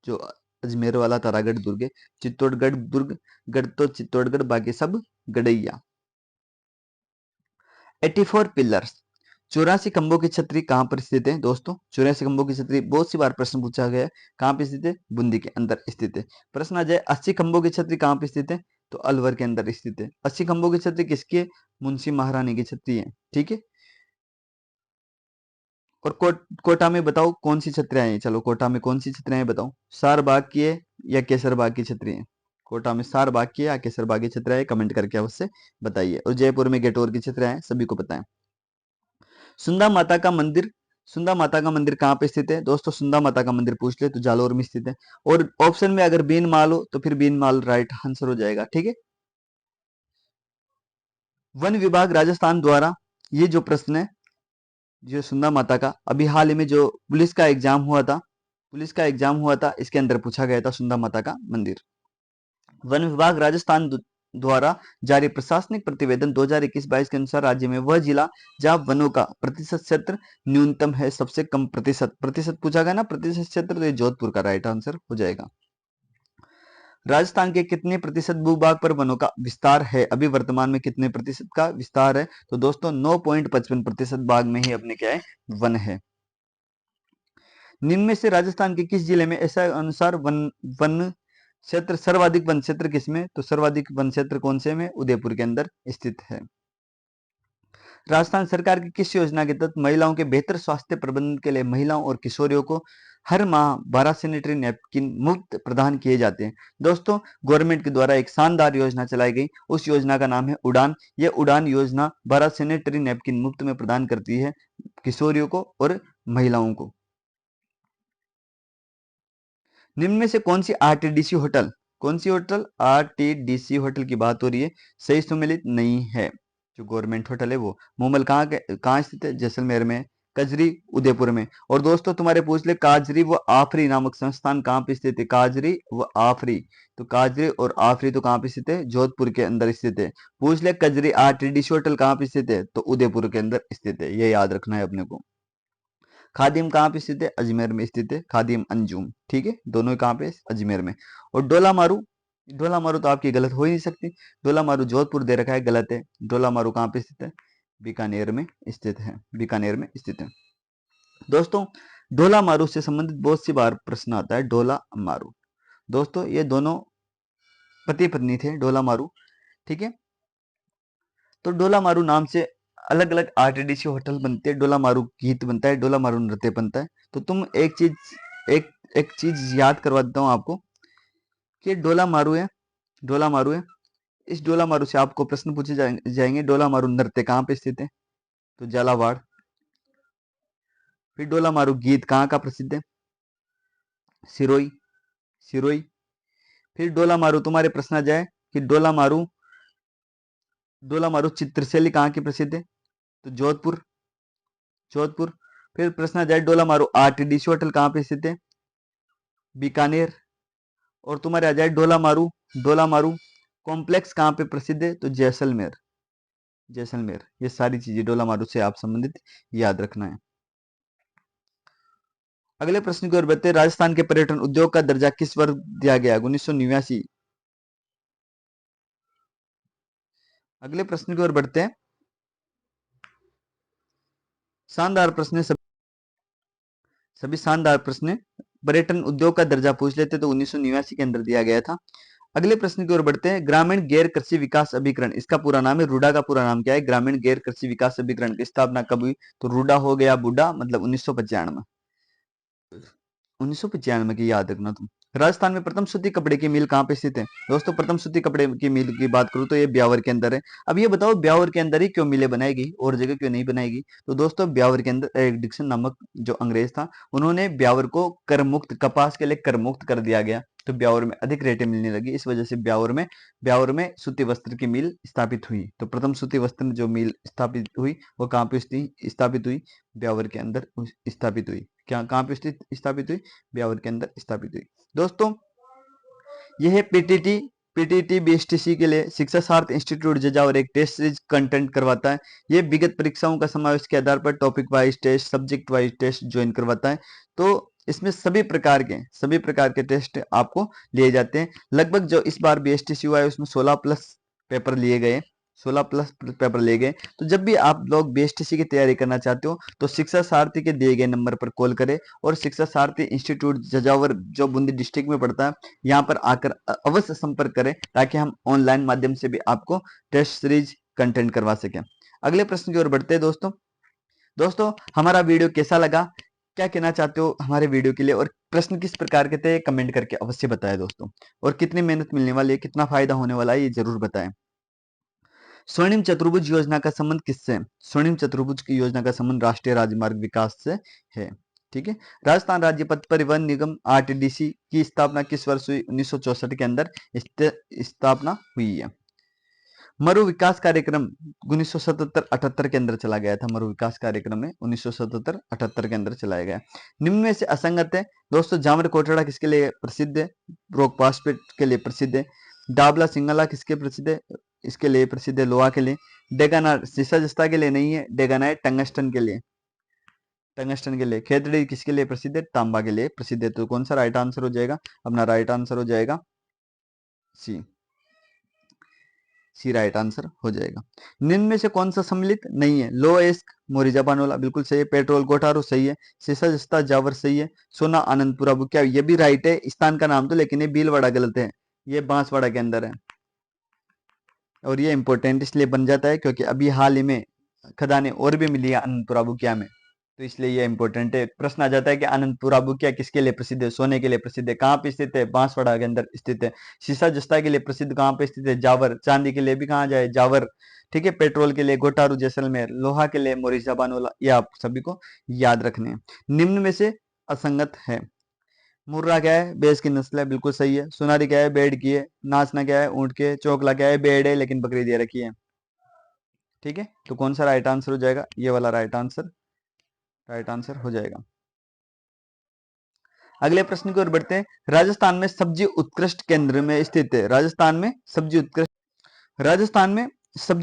जो अजमेर वाला तारागढ़ दुर्ग है। चित्तौड़गढ़ दुर्ग, गढ़ तो चित्तौड़गढ़, बाकी सब गड़ैया। 84 पिलर्स, 84 खंभों की छतरी कहाँ पर स्थित है दोस्तों। 84 खंभों की छतरी बहुत सी बार प्रश्न पूछा गया है, कहाँ पे स्थित है, बूंदी के अंदर स्थित है। प्रश्न आ जाए 80 खंभों की छतरी कहाँ पे स्थित है, तो अलवर के अंदर स्थित है। 80 खंभों की छतरी किसकी है, मुंशी महारानी की छतरी है, ठीक है। और कोटा में बताओ कौन सी छतरियां हैं, चलो कोटा में कौन सी छतरियां हैं बताओ, सार बाग की है या केसर बाग की छतरी है। कोटा में सार बाग की है या केसर बाग की छतरियां है, कमेंट करके अवश्य बताइए। और जयपुर में गेटोर की छतरियां हैं, सभी को पता है। सुंदा माता का मंदिर, सुंदा माता का मंदिर कहाँ पे स्थित है दोस्तों, सुंदा माता का मंदिर पूछ ले तो जालोर में स्थित है। और ऑप्शन में अगर बीन माल हो तो फिर बीन माल राइट आंसर हो जाएगा, ठीक है। वन विभाग राजस्थान द्वारा, ये जो प्रश्न है जो सुंदा माता का, अभी हाल ही में जो पुलिस का एग्जाम हुआ था, पुलिस का एग्जाम हुआ था, इसके अंदर पूछा गया था सुंदा माता का मंदिर। वन विभाग राजस्थान द्वारा जारी प्रशासनिक प्रतिवेदन 2021-22 के अनुसार राज्य में वह जिला जहां वनों का प्रतिशत क्षेत्र न्यूनतम है, सबसे कम प्रतिशत, प्रतिशत पूछा गया ना, प्रतिशत क्षेत्र, तो ये जोधपुर का राइट आंसर हो जाएगा। राजस्थान के कितने प्रतिशत भूभाग पर वनों का विस्तार है, अभी वर्तमान में कितने प्रतिशत का विस्तार है, तो दोस्तों 9.55% भाग में ही अपने क्या है, वन है। निम्न में से राजस्थान के किस जिले में ऐसा अनुसार वन वन क्षेत्र सर्वाधिक वन क्षेत्र किसमें, तो सर्वाधिक वन क्षेत्र कौन से में, उदयपुर के अंदर स्थित है। राजस्थान सरकार की किस योजना के तहत महिलाओं के बेहतर स्वास्थ्य प्रबंधन के लिए महिलाओं और किशोरियों को हर माह 12 सैनिटरी नैपकिन मुफ्त प्रदान किए जाते हैं दोस्तों। गवर्नमेंट के द्वारा एक शानदार योजना चलाई गई, उस योजना का नाम है उड़ान। यह उड़ान योजना 12 सैनिटरी नैपकिन मुफ्त में प्रदान करती है किशोरियों को और महिलाओं को। निम्न में से कौन सी आरटीडीसी होटल, कौन सी होटल, आरटीडीसी होटल की बात हो रही है, सही सुमेलित नहीं है। जो गवर्नमेंट होटल है वो मूमल कहाँ स्थित है, जैसलमेर में, कजरी उदयपुर में। और दोस्तों तुम्हारे पूछ ले काजरी व आफरी नामक संस्थान कहाँ पे स्थित है, काजरी व आफरी, तो काजरी और आफरी तो कहाँ पे स्थित है, जोधपुर के अंदर स्थित है। पूछ ले कजरी आरटीडीसी होटल कहाँ पे स्थित है, तो उदयपुर के अंदर स्थित है, ये याद रखना है अपने को। खादिम कहाँ पे स्थित है, अजमेर में स्थित है, खादिम अंजुम, ठीक है, दोनों कहाँ पे, अजमेर में। और डोला मारू, डोला मारू तो आपकी गलत हो ही नहीं सकती, डोला मारू जोधपुर दे रखा है, गलत है। डोला मारू कहाँ पे स्थित है, बीकानेर में स्थित है, बीकानेर में स्थित है। दोस्तों डोला मारू से संबंधित बहुत सी बार प्रश्न आता है, डोला मारू। दोस्तों ये दोनों पति पत्नी थे, डोला मारू, ठीक है। तो डोला मारू नाम से अलग अलग आरटीडीसी होटल बनते हैं, डोला मारू गीत बनता है, डोला मारू नृत्य बनता है। तो तुम एक एक चीज याद करवा देता हूँ आपको कि डोला मारू है, डोला मारू है, इस डोला मारू से आपको प्रश्न पूछे जाएंगे, डोला मारू नृत्य कहाँ पे स्थित है, तो झालावाड़। फिर डोला मारू गीत कहाँ का प्रसिद्ध है, सिरोई, सिरोई। फिर डोला मारू तुम्हारे प्रश्न आ जाए कि डोला मारू, डोला मारू चित्रशैली कहाँ की प्रसिद्ध है, तो जोधपुर, जोधपुर। फिर प्रश्न आ जाए डोला मारू आरटीडीसी होटल कहाँ पे स्थित है, बीकानेर। और तुम्हारे आ जाए डोला मारू कॉम्प्लेक्स कहाँ पे प्रसिद्ध है, तो जैसलमेर, जैसलमेर। ये सारी चीजें डोला मारू से आप संबंधित याद रखना है। अगले प्रश्न की ओर बढ़ते हैं, राजस्थान के पर्यटन उद्योग का दर्जा किस वर्ष दिया गया, 1989। अगले प्रश्न की ओर बढ़ते हैं, शानदार प्रश्न, सभी शानदार प्रश्न। पर्यटन उद्योग का दर्जा पूछ लेते तो 1989 के अंदर दिया गया था। अगले प्रश्न की ओर बढ़ते हैं, ग्रामीण गैर कृषि विकास अभिकरण, इसका पूरा नाम है, रूडा का पूरा नाम क्या है, ग्रामीण गैर कृषि विकास अभिकरण की स्थापना कब हुई, तो रूडा हो गया बूढ़ा, मतलब 1995, 1995 की याद रखना तुम। राजस्थान में प्रथम सूती कपड़े की मिल कहाँ पे स्थित है? दोस्तों प्रथम सूती कपड़े की मिल की बात करूँ तो ये ब्यावर के अंदर है। अब ये बताओ ब्यावर के अंदर ही क्यों मिलें बनाएगी और जगह क्यों नहीं बनाएगी? तो दोस्तों ब्यावर के अंदर एक डिक्सन नामक जो अंग्रेज था, उन्होंने ब्यावर को कर मुक्त, कपास के लिए कर मुक्त कर दिया गया, तो ब्यावर में अधिक रेटें मिलने लगी। इस वजह से ब्यावर में सूती वस्त्र की मिल स्थापित हुई। तो प्रथम सूती वस्त्र जो मिल स्थापित हुई वो कहाँ पे स्थापित हुई? ब्यावर के अंदर स्थापित हुई। क्या कहाँ पे स्थापित हुई? ब्यावर के अंदर स्थापित हुई। दोस्तों यह पीटीटी बीएसटीसी के लिए शिक्षा सार्थ इंस्टीट्यूट जजावर एक टेस्ट सीरीज कंटेंट करवाता है। ये विगत परीक्षाओं का समावेश के आधार पर topic wise test, subject wise test join करवाता है। तो इसमें सभी प्रकार के टेस्ट आपको लिए जाते हैं। लगभग जो इस बार बीएसटीसी हुआ है उसमें 16 प्लस पेपर लिए गए, 16 प्लस पेपर लिए गए। तो जब भी आप लोग बीएसटीसी की तैयारी करना चाहते हो तो शिक्षा सारथी के दिए गए नंबर पर कॉल करें और शिक्षा सारथी इंस्टीट्यूट जजावर जो बूंदी डिस्ट्रिक्ट में पड़ता है, यहाँ पर आकर अवश्य संपर्क करें ताकि हम ऑनलाइन माध्यम से भी आपको टेस्ट सीरीज कंटेंट करवा सकें। अगले प्रश्न की ओर बढ़ते हैं दोस्तों हमारा वीडियो कैसा लगा, क्या कहना चाहते हो हमारे वीडियो के लिए और प्रश्न किस प्रकार के थे कमेंट करके अवश्य बताएं दोस्तों। और कितनी मेहनत मिलने वाली है, कितना फायदा होने वाला है, ये जरूर बताएं। स्वर्णिम चतुर्भुज योजना का संबंध किससे है? स्वर्णिम चतुर्भुज की योजना का संबंध राष्ट्रीय राजमार्ग विकास से है। ठीक है। राजस्थान राज्य पथ परिवहन निगम आरटीडीसी की स्थापना किस वर्ष हुई? 1964 के अंदर स्थापना हुई है। मरु विकास कार्यक्रम 1977-78 के अंदर चला गया था। मरु विकास कार्यक्रम में 1977-78 के अंदर चलाया गया। निम्न में से असंगत है दोस्तों। जामर कोटड़ा किसके लिए प्रसिद्ध है? रोक पासपेट के लिए प्रसिद्ध है। डाबला सिंगला किसके प्रसिद्ध है? इसके लिए प्रसिद्ध है, लोहा के लिए। डेगाना सीसा जस्ता के लिए नहीं है, डेगाना है टंगस्टन के लिए, टंगस्टन के लिए। खेतड़ी किसके लिए प्रसिद्ध है? तांबा के लिए प्रसिद्ध है। तो कौन सा राइट आंसर हो जाएगा? अपना राइट आंसर हो जाएगा सी राइट आंसर हो जाएगा। निम्न में से कौन सा सम्मिलित नहीं है? लो एस्क मोरिजा बानोला बिल्कुल सही है। पेट्रोल गोटारो सही है। सीसा जस्ता जावर सही है। सोना आनंदपुरा बुकिया ये भी राइट है, स्थान का नाम तो, लेकिन ये भीलवाड़ा गलत है, ये बांसवाड़ा के अंदर है। और ये इंपॉर्टेंट इसलिए बन जाता है क्योंकि अभी हाल ही में खदानें और भी मिली है आनंदपुरा बुकिया में, तो इसलिए ये इंपॉर्टेंट है। प्रश्न आ जाता है कि आनंदपुरा बुकिया किसके लिए प्रसिद्ध है? सोने के लिए प्रसिद्ध है। कहाँ पे स्थित है? बांसवाड़ा के अंदर स्थित है। सीसा जस्ता के लिए प्रसिद्ध कहाँ पे स्थित है? जावर। चांदी के लिए भी कहाँ जाए? जावर। ठीक है। पेट्रोल के लिए गोटारू जैसलमेर। लोहा के लिए मोरिजा बानोला। ये आप सभी को याद रखने हैं। निम्न में से असंगत है। मुर्रा क्या है? भैंस की नस्ल है, बिल्कुल सही है। सुनारी क्या है? भेड़ की है। नाचना क्या है? ऊंट के। चौकला क्या है? भेड़ है लेकिन बकरी दे रखी है। ठीक है। तो कौन सा राइट आंसर हो जाएगा? ये वाला राइट आंसर हो जाएगा। अगले प्रश्न की ओर बढ़ते हैं। राजस्थान में सब्जी उत्कृष्ट केंद्र में स्थित है। राजस्थान में सब्जी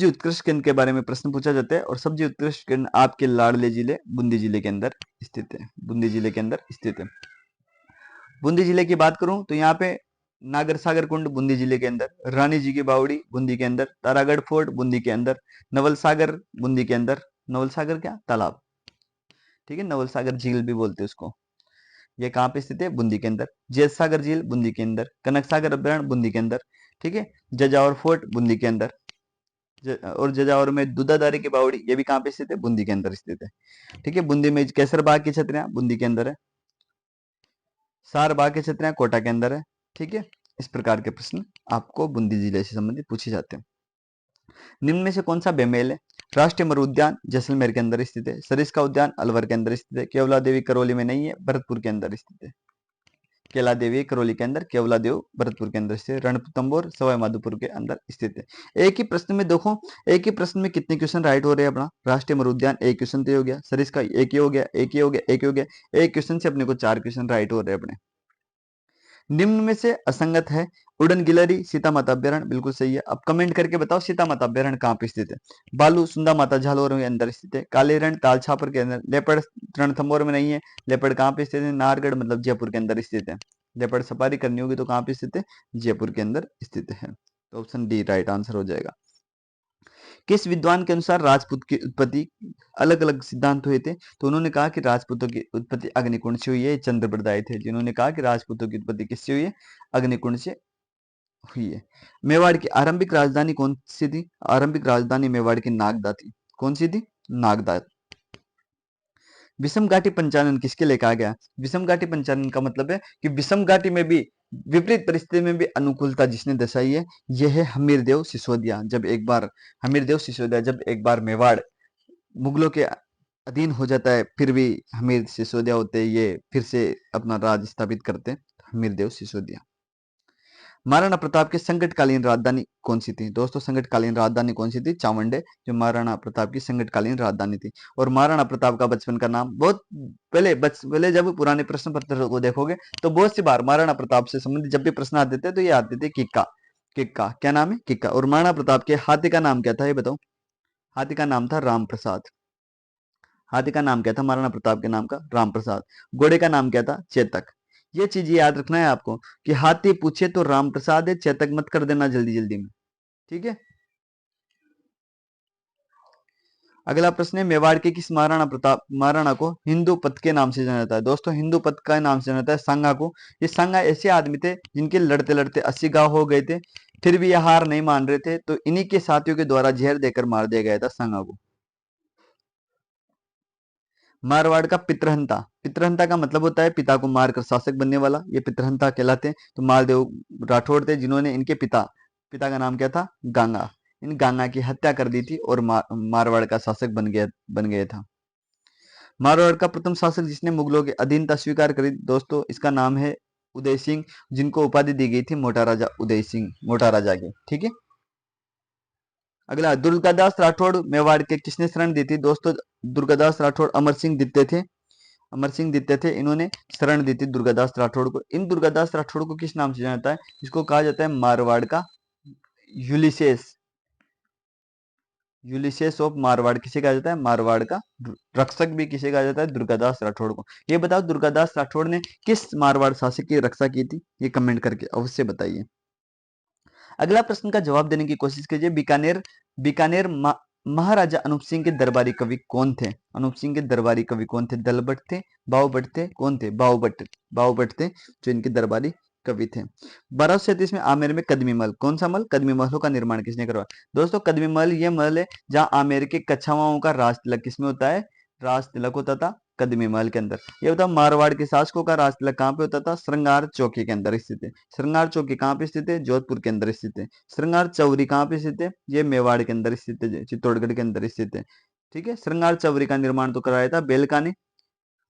उत्कृष्ट केंद्र के बारे में प्रश्न पूछा जाता है और सब्जी उत्कृष्ट केंद्र आपके लाडले जिले बूंदी जिले के अंदर स्थित है। बूंदी जिले के अंदर स्थित है। बूंदी जिले की बात करूं तो यहाँ पे नागर सागर कुंड बूंदी जिले के अंदर, रानी जी की बावड़ी बूंदी के अंदर, तारागढ़ फोर्ट बूंदी के अंदर, नवल सागर बूंदी के अंदर। नवल सागर क्या? तालाब। ठीक है। नवल सागर झील भी बोलते हैं उसको। ये कहाँ पे स्थित है? बूंदी के अंदर। जैत सागर झील बूंदी के अंदर। कनक सागर अभ्यारण्य बूंदी के अंदर। ठीक है। जजावर फोर्ट बूंदी के अंदर। और जजावर में दूधाधारी की बावड़ी ये भी कहाँ पे स्थित है? बूंदी के अंदर स्थित है। ठीक है। बूंदी में केसर बाग की छतरियां बूंदी के अंदर है। सार बाग की छतरियां कोटा के अंदर है। ठीक है। इस प्रकार के प्रश्न आपको बूंदी जिले से संबंधित पूछे जाते हैं। निम्न में से कौन सा बेमेल है? राष्ट्रीय मरु उद्यान जैसलमेर के अंदर स्थित है। सरिस्का उद्यान अलवर के अंदर स्थित है। केवला देवी करौली में नहीं है, भरतपुर के अंदर स्थित है। केला देवी करौली के अंदर, केवला देव भरतपुर के अंदर स्थित है। रणथंभौर सवाई माधोपुर के अंदर स्थित है। एक ही प्रश्न में देखो, एक ही प्रश्न में कितने क्वेश्चन राइट हो रहे हैं अपना? राष्ट्रीय मरु उद्यान एक क्वेश्चन तो हो गया, सरिस्का एक ही हो गया, एक ही हो गया, एक ही हो गया। एक क्वेश्चन से अपने को 4 क्वेश्चन राइट हो रहे हैं अपने। निम्न में से असंगत है। उड़न गिलहरी सीता माता अभ्यारण्य बिल्कुल सही है। अब कमेंट करके बताओ सीता माता अभ्यारण्य कहाँ पे स्थित है? बालू सुंदा माता झालोर के अंदर स्थित है। काले रण ताल छापर के अंदर। लेपर्ड रणथंभौर में नहीं है। लेपर्ड कहाँ पे स्थित है? नाहरगढ़ मतलब जयपुर के अंदर स्थित है। लेपर्ड सफारी करनी होगी तो कहाँ पे स्थित है? जयपुर के अंदर स्थित है। तो ऑप्शन डी राइट आंसर हो जाएगा। किस विद्वान के अनुसार राजपूत की उत्पत्ति, अलग अलग सिद्धांत हुए थे, तो उन्होंने कहा कि राजपूतों की उत्पत्ति अग्निकुंड से हुई है। चंद्रप्रदाय थे जिन्होंने कहा कि राजपूतों की उत्पत्ति किससे हुई है? अग्निकुंड से हुई है। मेवाड़ की आरंभिक राजधानी कौन सी थी? आरंभिक राजधानी मेवाड़ की नागदा थी। कौन सी थी? नागदा। विषम घाटी पंचानन किसके लिए कहा गया? विषम घाटी पंचानन का मतलब है कि विषम घाटी में भी विपरीत परिस्थिति में भी अनुकूलता जिसने दर्शाई है, यह है हमीरदेव सिसोदिया। जब एक बार मेवाड़ मुगलों के अधीन हो जाता है, फिर भी हमीर सिसोदिया होते हैं, ये फिर से अपना राज स्थापित करते हैं, हमीरदेव सिसोदिया। महाराणा प्रताप की संकटकालीन राजधानी कौन सी थी? दोस्तों संकटकालीन राजधानी कौन सी थी? चावंडे, जो महाराणा प्रताप की संकटकालीन राजधानी थी। और महाराणा प्रताप का बचपन का नाम, बहुत पहले जब पुराने प्रश्न पत्र को देखोगे तो बहुत सी बार महाराणा प्रताप से संबंधित जब भी प्रश्न आते थे तो ये आते थे किक्का। किक्का क्या नाम है? किक्का। और महाराणा प्रताप के हाथी का नाम क्या था, ये बताओ? हाथी का नाम था राम प्रसाद। हाथी का नाम क्या था महाराणा प्रताप के नाम का? राम प्रसाद। घोड़े का नाम क्या था? चेतक। ये चीज याद रखना है आपको कि हाथी पूछे तो राम प्रसाद है, चेतक मत कर देना जल्दी जल्दी में, ठीक है। अगला प्रश्न है, मेवाड़ के किस महाराणा को हिंदू पथ के नाम से जाना जाता है? दोस्तों हिंदू पथ का नाम से जाना जाता है सांगा को। ये सांगा ऐसे आदमी थे जिनके लड़ते लड़ते 80 गांव हो गए थे, फिर भी ये हार नहीं मान रहे थे, तो इन्हीं के साथियों के द्वारा जहर देकर मार दिया गया था सांगा को। मारवाड़ का पितृहंता। पितृहंता का मतलब होता है पिता को मारकर शासक बनने वाला, ये पितृहंता कहलाते हैं। तो मालदेव राठौड़ थे जिन्होंने इनके पिता का नाम क्या था? गांगा। इन गांगा की हत्या कर दी थी और मारवाड़ का शासक बन गया था। मारवाड़ का प्रथम शासक जिसने मुगलों की अधीनता स्वीकार करी, दोस्तों इसका नाम है उदय सिंह, जिनको उपाधि दी गई थी मोटा राजा उदय सिंह, मोटा राजा की, ठीक है। अगला, दुर्गादास राठौड़ मेवाड़ के किसने शरण दी थी? दोस्तों दुर्गादास राठौड़ अमर सिंह द्वितीय थे। अमर सिंह द्वितीय थे, इन्होंने शरण दी थी दुर्गादास राठौड़ को। इन दुर्गादास राठौड़ को किस नाम से जाना जाता है? इसको कहा जाता है मारवाड़ का यूलिसेस। यूलिसेस ऑफ मारवाड़ किसे कहा जाता है? मारवाड़ का रक्षक भी किसे कहा जाता है? दुर्गादास राठौड़ को। ये बताओ दुर्गादास राठौड़ ने किस मारवाड़ शासक की रक्षा की थी? ये कमेंट करके अवश्य बताइए। अगला प्रश्न का जवाब देने की कोशिश कीजिए। बीकानेर महाराजा अनूप सिंह के दरबारी कवि कौन थे? अनूप सिंह के दरबारी कवि कौन थे? दलबट थे, बावभट्ट थे, कौन थे? बावभट्ट थे जो इनके दरबारी कवि थे। 1237 में आमेर में कदमी महल, कौन सा महल? कदमी महलों का निर्माण किसने करवाया? दोस्तों कदमी महल ये महल है जहां आमेर के कछावाओं का राज तिलक किसमें होता है? राज तिलक होता था कदमी महल के अंदर। ये बताओ मारवाड़ के शासकों का राज तिलक कहाँ पे होता था? श्रृंगार चौकी के अंदर स्थित है। श्रृंगार चौकी कहाँ पे स्थित है? जोधपुर के अंदर स्थित है। श्रृंगार चौरी कहाँ पे स्थित है? ये मेवाड़ के अंदर स्थित है, चित्तौड़गढ़ के अंदर स्थित है, ठीक है। श्रृंगार चौरी का निर्माण तो कराया था बेलका ने,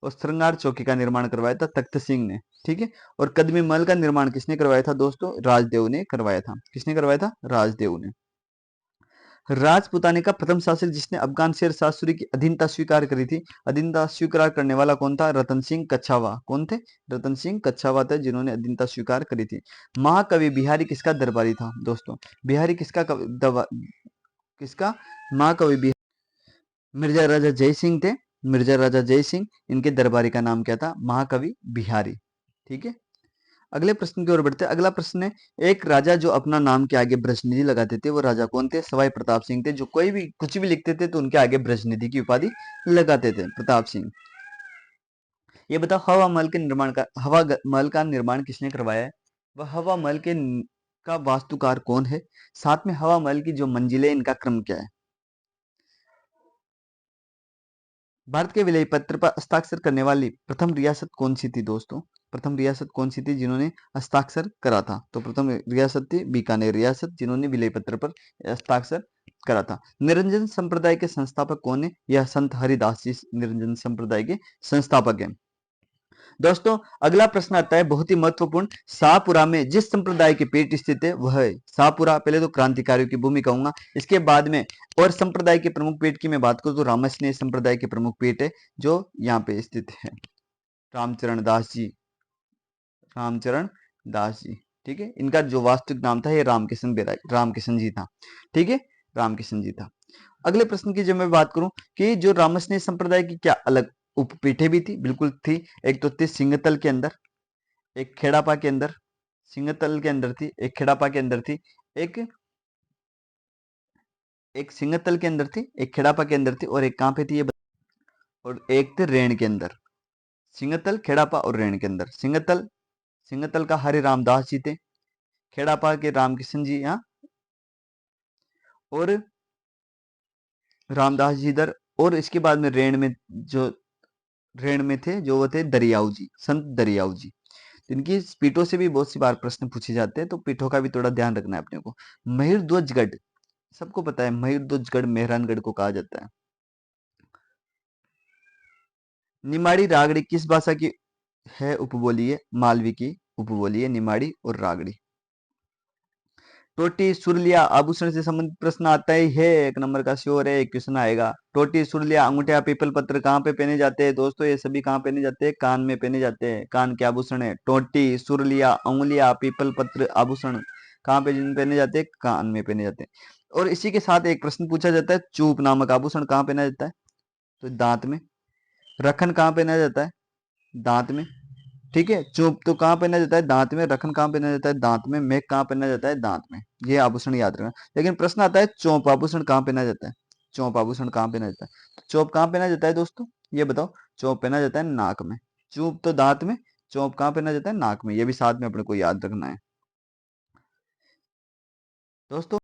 और श्रृंगार चौकी का निर्माण करवाया था तख्त सिंह ने, ठीक है। और कदमी महल का निर्माण किसने करवाया था? दोस्तों राजदेव ने करवाया था। किसने करवाया था? राजदेव ने। राजपुताने का प्रथम शासक जिसने अफगान शेर शाह सूरी की अधीनता स्वीकार करी थी, अधीनता स्वीकार करने वाला कौन था? रतन सिंह कच्छावा। कौन थे? रतन सिंह कच्छावा थे जिन्होंने अधीनता स्वीकार करी थी। महाकवि बिहारी किसका दरबारी था? दोस्तों बिहारी किसका महाकवि बिहारी? मिर्जा राजा जय सिंह थे। मिर्जा राजा जय सिंह, इनके दरबारी का नाम क्या था? महाकवि बिहारी, ठीक है। अगले प्रश्न की ओर बढ़ते हैं। अगला प्रश्न है, एक राजा जो अपना नाम के आगे ब्रजनिधि लगाते थे वो राजा कौन थे? सवाई प्रताप सिंह थे, जो कोई भी कुछ भी लिखते थे तो उनके आगे ब्रजनिधि की उपाधि लगाते थे, प्रताप सिंह। ये बताओ हवा महल का निर्माण किसने करवाया है? वह हवा महल का वास्तुकार कौन है? साथ में हवा महल की जो मंजिलें, इनका क्रम क्या है? भारत के विलय पत्र पर हस्ताक्षर करने वाली प्रथम रियासत कौन सी थी? दोस्तों प्रथम रियासत कौन सी थी जिन्होंने हस्ताक्षर करा था? तो प्रथम रियासत थी बीकानेर रियासत, जिन्होंने विलय पत्र पर हस्ताक्षर करा था। निरंजन संप्रदाय के संस्थापक कौन है? यह संत हरिदास जी निरंजन संप्रदाय के संस्थापक है। दोस्तों अगला प्रश्न आता है बहुत ही महत्वपूर्ण। शाहपुरा में जिस संप्रदाय की पीठ स्थित है वह है शाहपुरा। पहले तो क्रांतिकारियों की भूमि कहूंगा, इसके बाद में और संप्रदाय की प्रमुख पीठ की मैं बात करूं तो रामस्नेह संप्रदाय की प्रमुख पीठ है जो यहाँ पे स्थित है। रामचरण दास जी, रामचरण दास जी, ठीक है। इनका जो वास्तविक नाम था ये रामकिशन जी था, ठीक है, रामकिशन जी था। अगले प्रश्न की जब मैं बात करूं कि जो रामस्नेह संप्रदाय की क्या अलग उपपीठें भी थी? बिल्कुल थी। एक तो थी सिंगतल के अंदर, एक खेड़ापा के अंदर, सिंगतल के अंदर थी, एक खेड़ापा के अंदर थी, एक एक सिंगतल के अंदर थी, एक खेड़ापा के अंदर थी, और एक कहां पे थी और एक थे रेण के अंदर। सिंगतल, खेड़ापा और रेण के अंदर। सिंगतल का हरि रामदास जी थे, खेड़ापा के रामकिशन जी यहाँ, और रामदास जी इधर, और इसके बाद में रेण में थे जो वो थे दरियाऊ जी, संत दरियाऊ जी। तो इनकी पीठों से भी बहुत सी बार प्रश्न पूछे जाते हैं, तो पीठों का भी थोड़ा ध्यान रखना है अपने को। मयूरध्वजगढ़, सबको पता है मयूरध्वजगढ़ मेहरानगढ़ को कहा जाता है। निमाड़ी रागड़ी किस भाषा की है उपबोली? मालवी की उपबोली है निमाड़ी और रागड़ी। टोटी सुरलिया आभूषण से संबंधित प्रश्न आता ही है, 1 नंबर का श्योर है क्वेश्चन आएगा। टोटी सुरलिया अंगूठा पीपल पत्र कहाँ पे पहने जाते हैं दोस्तों? ये सभी कहाँ पहने जाते हैं? कान में पहने जाते हैं, कान के आभूषण है। टोटी सुरलिया अंगुलिया पीपल पत्र आभूषण कहाँ पे पहने जाते हैं? कान में पहने जाते हैं। और इसी के साथ एक प्रश्न पूछा जाता है, चूप नामक आभूषण कहाँ पहना जाता है? तो दांत में। रखन कहाँ पहना जाता है? दांत में। ठीक है, चुप तो कहाँ पहना जाता है? दांत में। रखन कहाँ पहना जाता है? दांत में। मेघ कहाँ पहना जाता है? दांत में। ये आभूषण याद रखना। लेकिन प्रश्न आता है चौप आभूषण कहाँ पहना जाता है? चौप आभूषण कहाँ पहना जाता है? तो चौप कहाँ पहना जाता है दोस्तों? ये बताओ। चौप पहना जाता है नाक में। चुप तो दांत में, चौप कहाँ पहना जाता है? नाक में। ये भी साथ में अपने को याद रखना है दोस्तों।